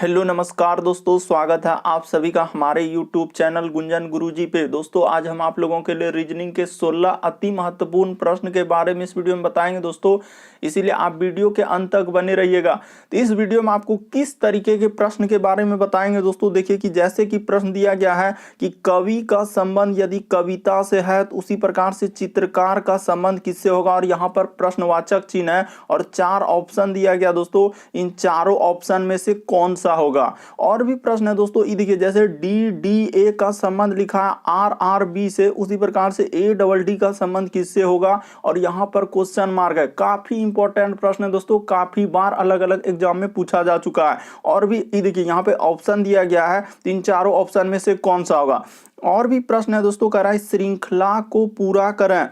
Hello नमस्कार दोस्तों, स्वागत है आप सभी का हमारे YouTube चैनल गुंजन गुरुजी पे। दोस्तों आज हम आप लोगों के लिए रीजनिंग के 16 अति महत्वपूर्ण प्रश्न के बारे में इस वीडियो में बताएंगे दोस्तों, इसीलिए आप वीडियो के अंत तक बने रहिएगा। तो इस वीडियो में आपको किस तरीके के प्रश्न के बारे में बताएंगे दोस्तों। देखिए कि जैसे कि प्रश्न दिया गया है कि कवि का संबंध यदि कविता से है तो उसी प्रकार से चित्रकार का संबंध किससे होगा, और यहाँ पर प्रश्नवाचक चिन्ह है और 4 ऑप्शन दिया गया दोस्तों। इन चारों ऑप्शन में से कौन सा होगा। और भी प्रश्न है दोस्तों, ये देखिए जैसे डी डी ए का संबंध लिखा है आर आर बी से, उसी प्रकार से ए डबल डी का संबंध किससे होगा, और यहाँ पर क्वेश्चन मार्क है। काफी इंपॉर्टेंट प्रश्न है दोस्तों, काफी बार अलग अलग एग्जाम में पूछा जा चुका है। और भी ये देखिए यहाँ पे ऑप्शन दिया गया है, इन चारों ऑप्शन में से कौन सा होगा। और भी प्रश्न है दोस्तों, कह रहा है श्रृंखला को पूरा करें।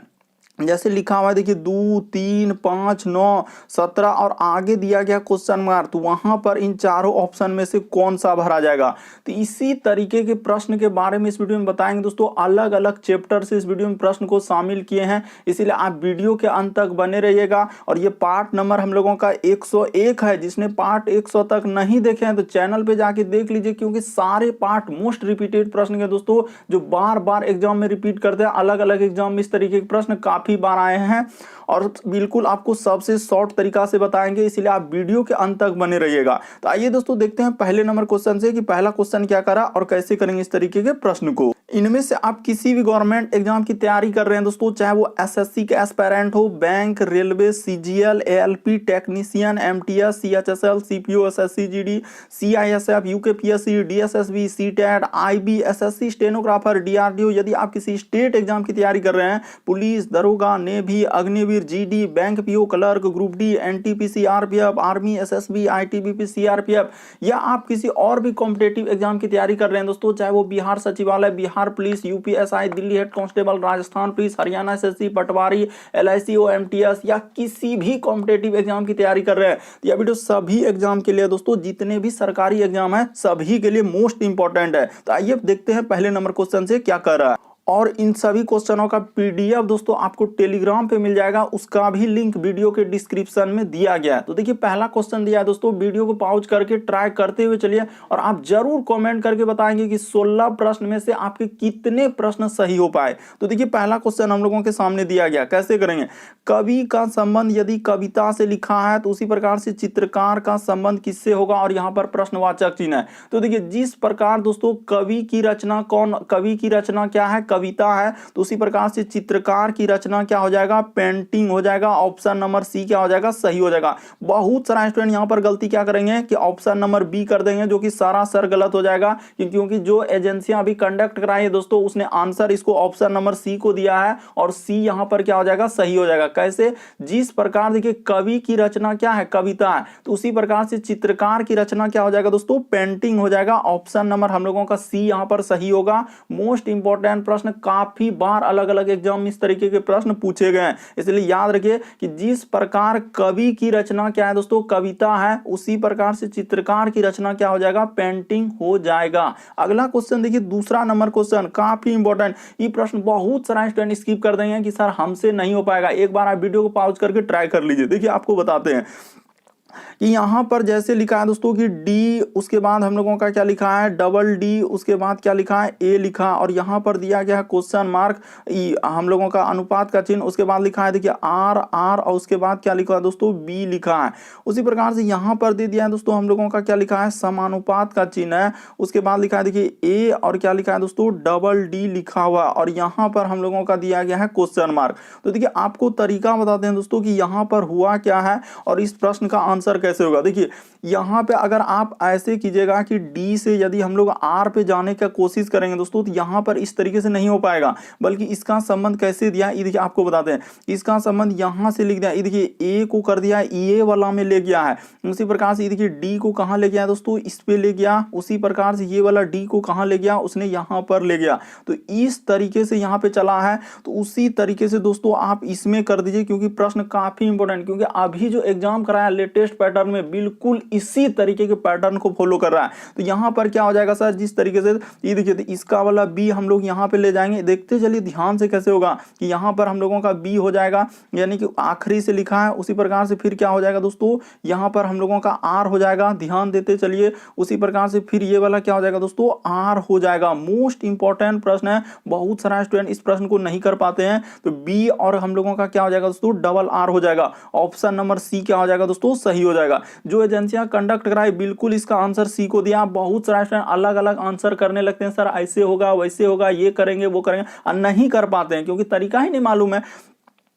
जैसे लिखा हुआ है देखिए 2, 3, 5, 9, 17 और आगे दिया गया क्वेश्चन मार्क, तो वहां पर इन चारों ऑप्शन में से कौन सा भरा जाएगा। तो इसी तरीके के प्रश्न के बारे में इस वीडियो में बताएंगे दोस्तों। अलग अलग चैप्टर से इस वीडियो में प्रश्न को शामिल किए हैं, इसीलिए आप वीडियो के अंत तक बने रहिएगा। और ये पार्ट नंबर हम लोगों का 101 है। जिसने पार्ट 100 तक नहीं देखे हैं तो चैनल पे जाके देख लीजिए, क्योंकि सारे पार्ट मोस्ट रिपीटेड प्रश्न के दोस्तों, जो बार बार एग्जाम में रिपीट करते हैं। अलग अलग एग्जाम में इस तरीके के प्रश्न काफी बार आए हैं और बिल्कुल आपको सबसे शॉर्ट तरीका से बताएंगे, इसीलिए आप वीडियो के अंत तक बने रहिएगा। तो आइए दोस्तों देखते हैं पहले नंबर क्वेश्चन से कि पहला क्वेश्चन क्या करा और कैसे करेंगे इस तरीके के प्रश्न को। इनमें से आप किसी भी गवर्नमेंट एग्जाम की तैयारी कर रहे हैं दोस्तों, चाहे वो एसएससी के एस्पायरेंट हो, bank, railway, CGL, ALP, technician, MTS, CHSL, CPO, SSC GD, CISF, UKPSC, DSSB, CTET, IB, SSC, stenographer, DRDO. यदि आप किसी स्टेट एग्जाम की तैयारी कर रहे हैं, पुलिस, दरोगा, navy, Agniveer, GD, bank PO, clerk, group D, NTPC, RPF, army, SSB, ITBP, CRPF, या आप किसी और भी कॉम्पिटेटिव एग्जाम की तैयारी कर रहे हैं दोस्तों, चाहे वो बिहार सचिवालय, Bihar police, UPSI, Delhi head constable, Rajasthan police, Haryana SSC, patwari, LIC, MTS, या किसी भी कॉम्पिटेटिव एग्जाम की तैयारी कर रहे हैं, तो यह वीडियो सभी एग्जाम के लिए दोस्तों, जितने भी सरकारी एग्जाम है सभी के लिए मोस्ट इंपॉर्टेंट है। तो आइए देखते हैं पहले नंबर क्वेश्चन से क्या कर रहा है। और इन सभी क्वेश्चनों का पीडीएफ दोस्तों आपको टेलीग्राम पे मिल जाएगा, उसका भी लिंक वीडियो के डिस्क्रिप्शन में दिया गया है। तो देखिए पहला क्वेश्चन दिया है दोस्तों, वीडियो को पॉज करके ट्राई करते हुए चलिए और आप जरूर कमेंट करके बताएंगे कि 16 प्रश्न में से आपके कितने प्रश्न सही हो पाए। तो देखिए पहला क्वेश्चन हम लोगों के सामने दिया गया, कैसे करेंगे। कवि का संबंध यदि कविता से लिखा है तो उसी प्रकार से चित्रकार का संबंध किससे होगा, और यहाँ पर प्रश्नवाचक चिन्ह है। तो देखिए जिस प्रकार दोस्तों कवि की रचना कवि की रचना क्या है, कविता है, तो उसी प्रकार से चित्रकार की रचना क्या हो जाएगा, पेंटिंग हो जाएगा। ऑप्शन नंबर सी क्या हो जाएगा, सही हो जाएगा। बहुत सारा स्टूडेंट यहां पर गलती क्या करेंगे कि ऑप्शन नंबर बी कर देंगे, जो कि सरासर गलत हो जाएगा, क्योंकि जो एजेंसियां अभी कंडक्ट कराई है दोस्तों, उसने आंसर इसको ऑप्शन नंबर सी को दिया है, और सी यहां पर क्या हो जाएगा, सही हो जाएगा। कैसे, जिस प्रकार देखिए कवि की रचना क्या है, कविता है, तो उसी प्रकार से चित्रकार की रचना क्या हो जाएगा दोस्तों, पेंटिंग हो जाएगा। ऑप्शन नंबर हम लोगों का सी यहां पर सही होगा। मोस्ट इंपॉर्टेंट प्रश्न, काफी बार अलग अलग एग्जाम में इस तरीके के प्रश्न पूछे गए हैं, इसलिए याद रखिए कि जिस प्रकार कवि की रचना क्या है दोस्तों, कविता है, उसी प्रकार से चित्रकार की रचना क्या हो जाएगा, पेंटिंग हो जाएगा। अगला क्वेश्चन देखिए, दूसरा नंबर क्वेश्चन काफी इंपॉर्टेंट। ये प्रश्न बहुत सारा स्टूडेंट स्किप कर देंगे कि सर हमसे नहीं हो पाएगा। एक बार आप वीडियो को पॉज करके ट्राई कर लीजिए। देखिए आपको बताते हैं कि यहां पर जैसे लिखा है दोस्तों कि डी, उसके बाद हम लोगों का क्या लिखा है, डबल डी, उसके बाद क्या लिखा है, ए लिखा, और यहां पर दिया गया है क्वेश्चन मार्क, हम लोगों का अनुपात का चिन्ह, उसके बाद लिखा है देखिए आर आर, और उसके बाद क्या लिखा है दोस्तों, बी लिखा है। उसी प्रकार से यहां पर दे दिया है दोस्तों हम लोगों का क्या लिखा है, समानुपात का चिन्ह है, उसके बाद लिखा है देखिए ए, और क्या लिखा है दोस्तों, डबल डी लिखा हुआ, और यहां पर हम लोगों का दिया गया है क्वेश्चन मार्क। तो देखिए आपको तरीका बताते हैं दोस्तों कि यहां पर हुआ क्या है और इस प्रश्न का आंसर कैसे होगा। देखिए यहां पे अगर आप ऐसे कीजिएगा कि डी से यदि हम लोग आर पे जाने का कोशिश करेंगे दोस्तों, तो यहां पर इस तरीके से नहीं हो पाएगा, बल्कि इसका संबंध कैसे दिया, ये देखिए आपको बताते हैं। इसका संबंध यहां से लिख दिया, ये देखिए ए को कर दिया, ये वाला में ले गया है। उसी प्रकार से ये देखिए डी को कहां ले गया दोस्तों, इस पे ले गया। उसी प्रकार से ये वाला डी को कहां ले गया, उसने यहां पर ले गया। तो इस तरीके से यहां पे चला है, तो उसी तरीके से दोस्तों आप इसमें कर दीजिए, क्योंकि प्रश्न काफी इंपॉर्टेंट, क्योंकि अभी जो एग्जाम कराया लेटेस्ट लेटेस्ट पैटर्न में बिल्कुल इसी तरीके के पैटर्न को फॉलो कर रहा है। तो यहाँ पर क्या हो जाएगा सर, जिस तरीके से ये देखिए, तो इसका वाला बी हम लोग यहाँ पे ले जाएंगे। देखते चलिए ध्यान से कैसे होगा कि यहाँ पर हम लोगों का बी हो जाएगा, यानी कि आखिरी से लिखा है। उसी प्रकार से फिर क्या हो जाएगा दोस्तों, यहाँ पर हम लोगों का आर हो जाएगा, ध्यान देते चलिए। उसी प्रकार से फिर ये वाला क्या हो जाएगा दोस्तों, आर हो जाएगा। मोस्ट इंपॉर्टेंट प्रश्न है, बहुत सारा स्टूडेंट इस प्रश्न को नहीं कर पाते हैं। तो बी और हम लोगों का क्या हो जाएगा दोस्तों, डबल आर हो जाएगा। ऑप्शन नंबर सी क्या हो जाएगा दोस्तों, सही हो जाएगा। जो एजेंसियां कंडक्ट कराई बिल्कुल इसका आंसर सी को दिया। बहुत सारा स्टूडेंट अलग अलग आंसर करने लगते हैं, सर ऐसे होगा वैसे होगा, ये करेंगे वो करेंगे, और नहीं कर पाते हैं क्योंकि तरीका ही नहीं मालूम है।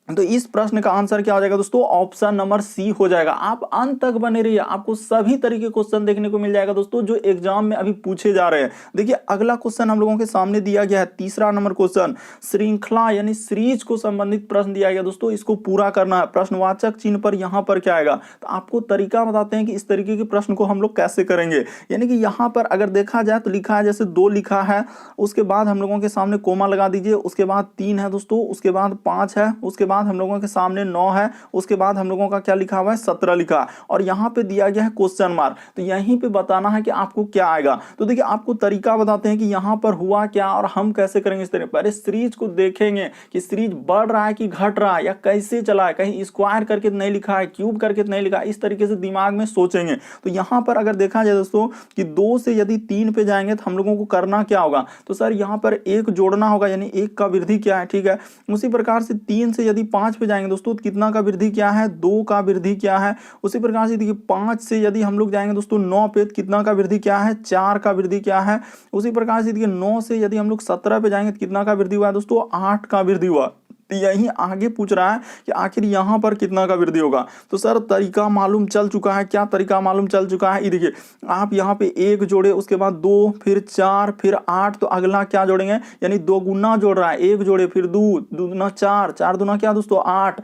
तो इस प्रश्न का आंसर क्या हो जाएगा दोस्तों, ऑप्शन नंबर सी हो जाएगा। आप अंत तक बने रहिए, आपको सभी तरीके क्वेश्चन देखने को मिल जाएगा दोस्तों जो एग्जाम में अभी पूछे जा रहे हैं। देखिए अगला क्वेश्चन हम लोगों के सामने दिया गया है, तीसरा नंबर क्वेश्चन। श्रृंखला यानी सीरीज को संबंधित प्रश्न दिया गया दोस्तों, इसको पूरा करना है। प्रश्नवाचक चिन्ह पर यहां पर क्या आएगा, तो आपको तरीका बताते हैं कि इस तरीके के प्रश्न को हम लोग कैसे करेंगे। यानी कि यहां पर अगर देखा जाए तो लिखा है जैसे 2 लिखा है, उसके बाद हम लोगों के सामने कोमा लगा दीजिए, उसके बाद 3 है दोस्तों, उसके बाद 5 है, उसके बाद हम लोगों के सामने 9 है, उसके बाद हम लोगों का क्या लिखा हुआ है, 17 लिखा है, और यहां पे दिया गया है क्वेश्चन मार्क। तो यहीं पे बताना है कि आपको क्या आएगा। तो देखिए आपको तरीका बताते हैं कि यहां पर हुआ क्या और हम कैसे करेंगे। इस तरह पहले सीरीज को देखेंगे कि सीरीज बढ़ रहा है कि घट रहा है या कैसे चला है, कहीं स्क्वायर करके तो नहीं लिखा है, क्यूब करके तो नहीं लिखा है, इस तरीके से दिमाग में सोचेंगे। तो यहां पर अगर देखा जाए दोस्तों कि 2 से यदि 3 पे जाएंगे तो हम लोगों को करना क्या होगा, तो सर यहां पर 1 जोड़ना होगा, यानी 1 का वृद्धि क्या है, ठीक है। उसी प्रकार से 3 से यदि 5 पे जाएंगे दोस्तों तो कितना का वृद्धि क्या है, 2 का वृद्धि क्या है। उसी प्रकार से देखिए 5 से यदि हम लोग जाएंगे दोस्तों 9 पे, कितना का वृद्धि क्या है, 4 का वृद्धि क्या है। उसी प्रकार से देखिए 9 से यदि हम लोग 17 पे जाएंगे तो कितना का वृद्धि हुआ है दोस्तों, 8 का वृद्धि हुआ। तो यही आगे पूछ रहा है कि आखिर यहां पर कितना का वृद्धि होगा। तो सर तरीका मालूम चल चुका है, क्या तरीका मालूम चल चुका है, ये देखिए आप यहां पे 1 जोड़े, उसके बाद 2, फिर 4, फिर 8, तो अगला क्या जोड़ेंगे, यानी 2 गुना जोड़ रहा है, 1 जोड़े, फिर 2 दूना 4, 4 दूना क्या दोस्तों 8,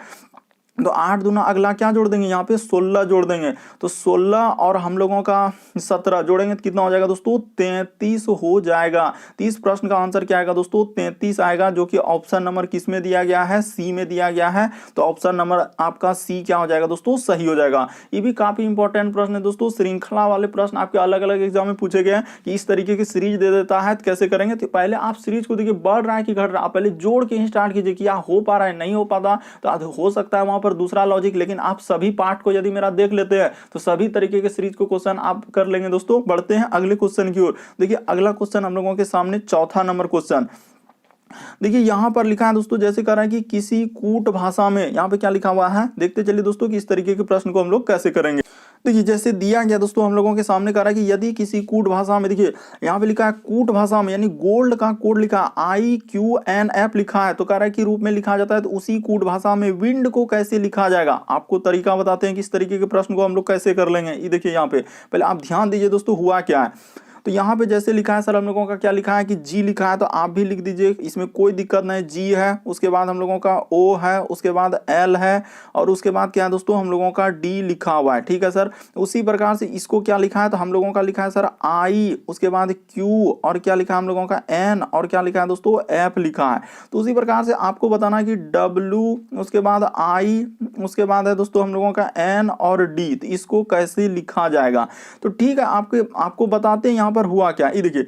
तो 8 दूना अगला क्या जोड़ देंगे, यहाँ पे 16 जोड़ देंगे। तो 16 और हम लोगों का 17 जोड़ेंगे तो कितना हो जाएगा दोस्तों, 33 हो जाएगा। 30 प्रश्न का आंसर क्या आएगा दोस्तों, 33 आएगा, जो कि ऑप्शन नंबर किस में दिया गया है, सी में दिया गया है। तो ऑप्शन नंबर आपका सी क्या हो जाएगा दोस्तों, सही हो जाएगा। ये भी काफी इंपॉर्टेंट प्रश्न है दोस्तों। श्रृंखला वाले प्रश्न आपके अलग अलग एग्जाम में पूछे गए हैं कि इस तरीके की सीरीज दे देता है तो कैसे करेंगे। तो पहले आप सीरीज को देखिए बढ़ रहा है कि घट रहा है, पहले जोड़ के ही स्टार्ट कीजिए, क्या हो पा रहा है, नहीं हो पाता तो हो सकता है वहां पर दूसरा लॉजिक, लेकिन आप सभी पार्ट को यदि मेरा देख लेते हैं तो सभी तरीके के सीरीज को क्वेश्चन आप कर लेंगे दोस्तों। बढ़ते हैं अगले क्वेश्चन की ओर। देखिए अगला क्वेश्चन हम लोगों के सामने चौथा नंबर क्वेश्चन। देखिए यहां पर लिखा है दोस्तों, जैसे कह रहा है कि किसी कूट भाषा में, यहां पे क्या लिखा हुआ है देखते चलिए दोस्तों कि इस तरीके के प्रश्न को हम लोग कैसे करेंगे। देखिए जैसे दिया गया दोस्तों हम लोगों के सामने कह रहा है कि यदि किसी कूट भाषा में, देखिए यहाँ पे लिखा है कूट भाषा में, यानी गोल्ड का कोड लिखा है IQNF लिखा है, तो कह रहा है कि रूप में लिखा जाता है, तो उसी कूट भाषा में विंड को कैसे लिखा जाएगा। आपको तरीका बताते हैं कि इस तरीके के प्रश्न को हम लोग कैसे कर लेंगे। ये देखिए यहाँ पे पहले आप ध्यान दीजिए दोस्तों हुआ क्या है। तो यहाँ पे जैसे लिखा है सर हम लोगों का क्या लिखा है कि जी लिखा है, तो आप भी लिख दीजिए, इसमें कोई दिक्कत नहीं। जी है, उसके बाद हम लोगों का ओ है, उसके बाद एल है, और उसके बाद क्या है दोस्तों हम लोगों का डी लिखा हुआ है, ठीक है सर। उसी प्रकार से इसको क्या लिखा है, तो हम लोगों का लिखा है सर आई, उसके बाद क्यू, और क्या लिखा है हम लोगों का एन, और क्या लिखा है दोस्तों एफ लिखा है। तो उसी प्रकार से आपको बताना है कि डब्ल्यू, उसके बाद आई, उसके बाद है दोस्तों हम लोगों का एन और डी, तो इसको कैसे लिखा जाएगा। तो ठीक है आपको बताते हैं यहाँ पर हुआ क्या। ये देखिए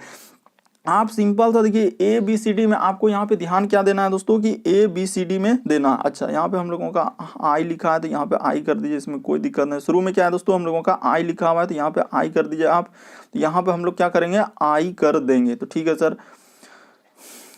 आप सिंपल सा देखिए ABCD में आपको यहाँ पे ध्यान क्या देना है दोस्तों कि ABCD में देना। अच्छा यहाँ पे हम लोगों का आई लिखा है तो यहाँ पे आई कर दीजिए, इसमें कोई दिक्कत नहीं। शुरू में क्या है दोस्तों हम लोगों का आई लिखा हुआ है तो यहाँ पे आई कर दीजिए आप। तो यहाँ पे हम लोग क्या करेंगे, आई कर देंगे। तो ठीक है सर,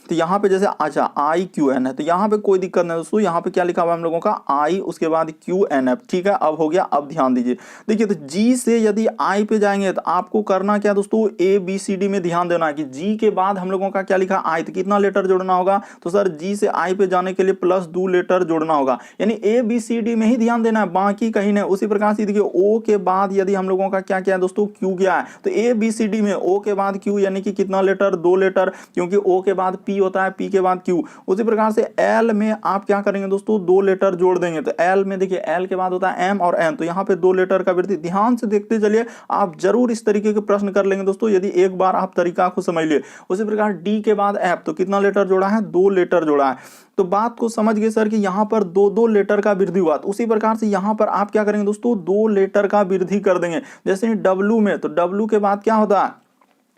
तो यहाँ पे जैसे अच्छा IQN है तो यहाँ पे कोई दिक्कत नहीं दोस्तों। यहाँ पे क्या लिखा हुआ है हम लोगों का I, उसके बाद QNF, ठीक है। अब हो गया, अब ध्यान दीजिए। देखिए तो G से यदि I पे जाएंगे तो आपको करना क्या दोस्तों, ABCD में ध्यान देना है कि G के बाद हम लोगों का क्या लिखा I, तो कितना लेटर जोड़ना होगा, तो सर G से I पे जाने के लिए +2 लेटर जोड़ना होगा, यानी ABCD में ही ध्यान देना है, बाकी कहीं नहीं। उसी प्रकार से देखिए O के बाद यदि हम लोगों का क्या क्या है दोस्तों, Q गया है, तो ABCD में O के बाद Q यानी कि कितना लेटर, 2 लेटर, क्योंकि O के बाद P होता है, पी के बाद क्यू। उसी प्रकार से एल में आप क्या करेंगे दोस्तों, 2 लेटर जोड़ देंगे। तो एल में देखिए एल के बाद होता है एम और एन, तो यहाँ पे 2 लेटर का वृद्धि। ध्यान से देखते चलिए, आप जरूर इस तरीके के प्रश्न कर लेंगे दोस्तों यदि एक बार आप तरीका को समझ लिए। उसी प्रकार डी के बाद एफ, तो कितना लेटर जोड़ा है, 2 लेटर जोड़ा है। तो बात को समझ गए सर कि यहाँ पर 2-2 लेटर का वृद्धि हुआ। तो उसी प्रकार से यहाँ पर आप क्या करेंगे दोस्तों, 2 लेटर का वृद्धि कर देंगे। जैसे डब्लू में, तो डब्लू के बाद क्या होता है,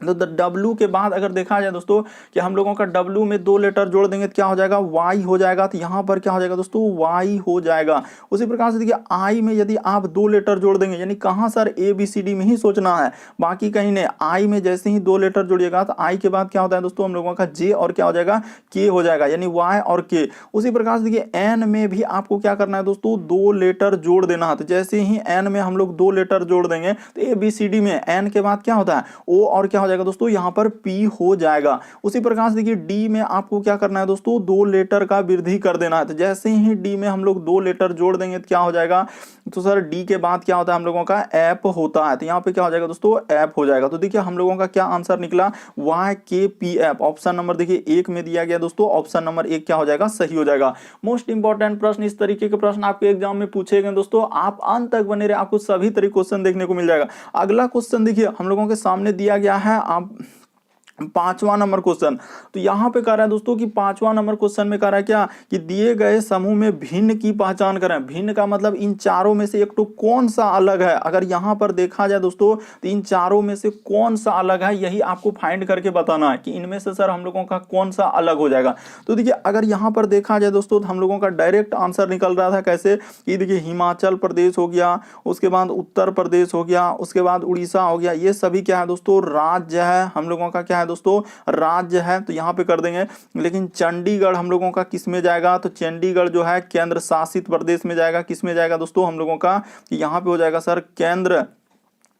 तो डब्लू के बाद अगर देखा जाए दोस्तों कि हम लोगों का डब्लू में 2 लेटर जोड़ देंगे तो क्या हो जाएगा, वाई हो जाएगा। तो यहां पर क्या हो जाएगा दोस्तों, वाई हो जाएगा। उसी प्रकार से देखिए आई में यदि आप 2 लेटर जोड़ देंगे, यानी कहां sir, A B C D में ही सोचना है, बाकी कहीं नहीं। आई में जैसे ही 2 लेटर जोड़िएगा तो आई के बाद क्या होता है दोस्तों, हम लोगों का जे और क्या हो जाएगा, के हो जाएगा, यानी वाई और के। उसी प्रकार से देखिए एन में भी आपको क्या करना है दोस्तों, 2 लेटर जोड़ देना है। तो जैसे ही एन में हम लोग 2 लेटर जोड़ देंगे तो ए बी सी डी में एन के बाद क्या होता है, ओ और क्या हो जाएगा दोस्तों, यहां पर पी हो जाएगा। उसी प्रकार से देखिए डी में आपको क्या करना है दोस्तों, 2 लेटर का वृद्धि कर देना है। तो जैसे ही डी में हम लोग 2 लेटर जोड़ देंगे तो क्या हो जाएगा, तो सर डी के बाद क्या होता है हम लोगों का, ऐप होता है। तो यहाँ पे क्या हो जाएगा दोस्तों, ऐप हो जाएगा। तो देखिए हम लोगों का क्या आंसर निकला, वाई के पी ऐप। ऑप्शन नंबर देखिए 1 में दिया गया दोस्तों, ऑप्शन नंबर 1 क्या हो जाएगा, सही हो जाएगा। मोस्ट इंपॉर्टेंट प्रश्न, इस तरीके के प्रश्न आपके एग्जाम में पूछे गए दोस्तों। आप अंत तक बने रहे, आपको सभी तरह क्वेश्चन देखने को मिल जाएगा। अगला क्वेश्चन देखिए हम लोगों के सामने दिया गया है, आप 5वां नंबर क्वेश्चन। तो यहां पे कह रहा है दोस्तों कि 5वां नंबर क्वेश्चन में कह रहा है क्या, कि दिए गए समूह में भिन्न की पहचान करें। भिन्न का मतलब इन चारों में से एक तो कौन सा अलग है। अगर यहां पर देखा जाए दोस्तों तो इन चारों में से कौन सा अलग है, यही आपको फाइंड करके बताना है कि इनमें से सर हम लोगों का कौन सा अलग हो जाएगा। तो देखिए अगर यहां पर देखा जाए दोस्तों तो हम लोगों का डायरेक्ट आंसर निकल रहा था कैसे, कि देखिए हिमाचल प्रदेश हो गया, उसके बाद उत्तर प्रदेश हो गया, उसके बाद उड़ीसा हो गया, ये सभी क्या है दोस्तों, राज्य है हम लोगों का, क्या है दोस्तों, राज्य है। तो यहां पे कर देंगे। लेकिन चंडीगढ़ हम लोगों का किस में जाएगा, तो चंडीगढ़ जो है केंद्र शासित प्रदेश में जाएगा। किस में जाएगा दोस्तों हम लोगों का, यहां पे हो जाएगा सर केंद्र,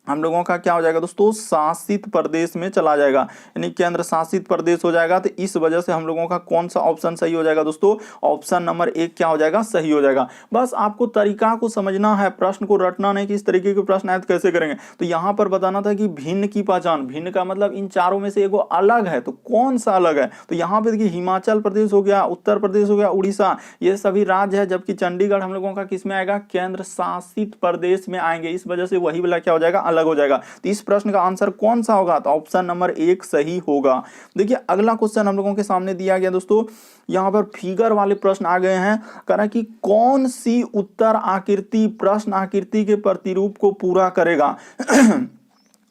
हम लोगों का क्या हो जाएगा दोस्तों, शासित प्रदेश में चला जाएगा, यानी केंद्र शासित प्रदेश हो जाएगा। तो इस वजह से हम लोगों का कौन सा ऑप्शन सही हो जाएगा दोस्तों, ऑप्शन नंबर 1 क्या हो जाएगा, सही हो जाएगा। बस आपको तरीका को समझना है, प्रश्न को रटना नहीं कि इस तरीके के प्रश्न आए तो कैसे करेंगे। तो यहां पर बताना था कि भिन्न की पहचान, भिन्न का मतलब इन चारों में से एगो अलग है, तो कौन सा अलग है। तो यहाँ पे देखिए हिमाचल प्रदेश हो गया, उत्तर प्रदेश हो गया, उड़ीसा, ये सभी राज्य है, जबकि चंडीगढ़ हम लोगों का किस में आएगा, केंद्र शासित प्रदेश में आएंगे। इस वजह से वही वाला क्या हो जाएगा, अलग हो जाएगा। तो इस प्रश्न का आंसर कौन सा होगा, तो ऑप्शन नंबर 1 सही होगा। देखिए अगला क्वेश्चन हम लोगों के सामने दिया गया दोस्तों, यहां पर फिगर वाले प्रश्न आ गए हैं। कह रहा है कि कौन सी उत्तर आकृति प्रश्न आकृति के प्रतिरूप को पूरा करेगा।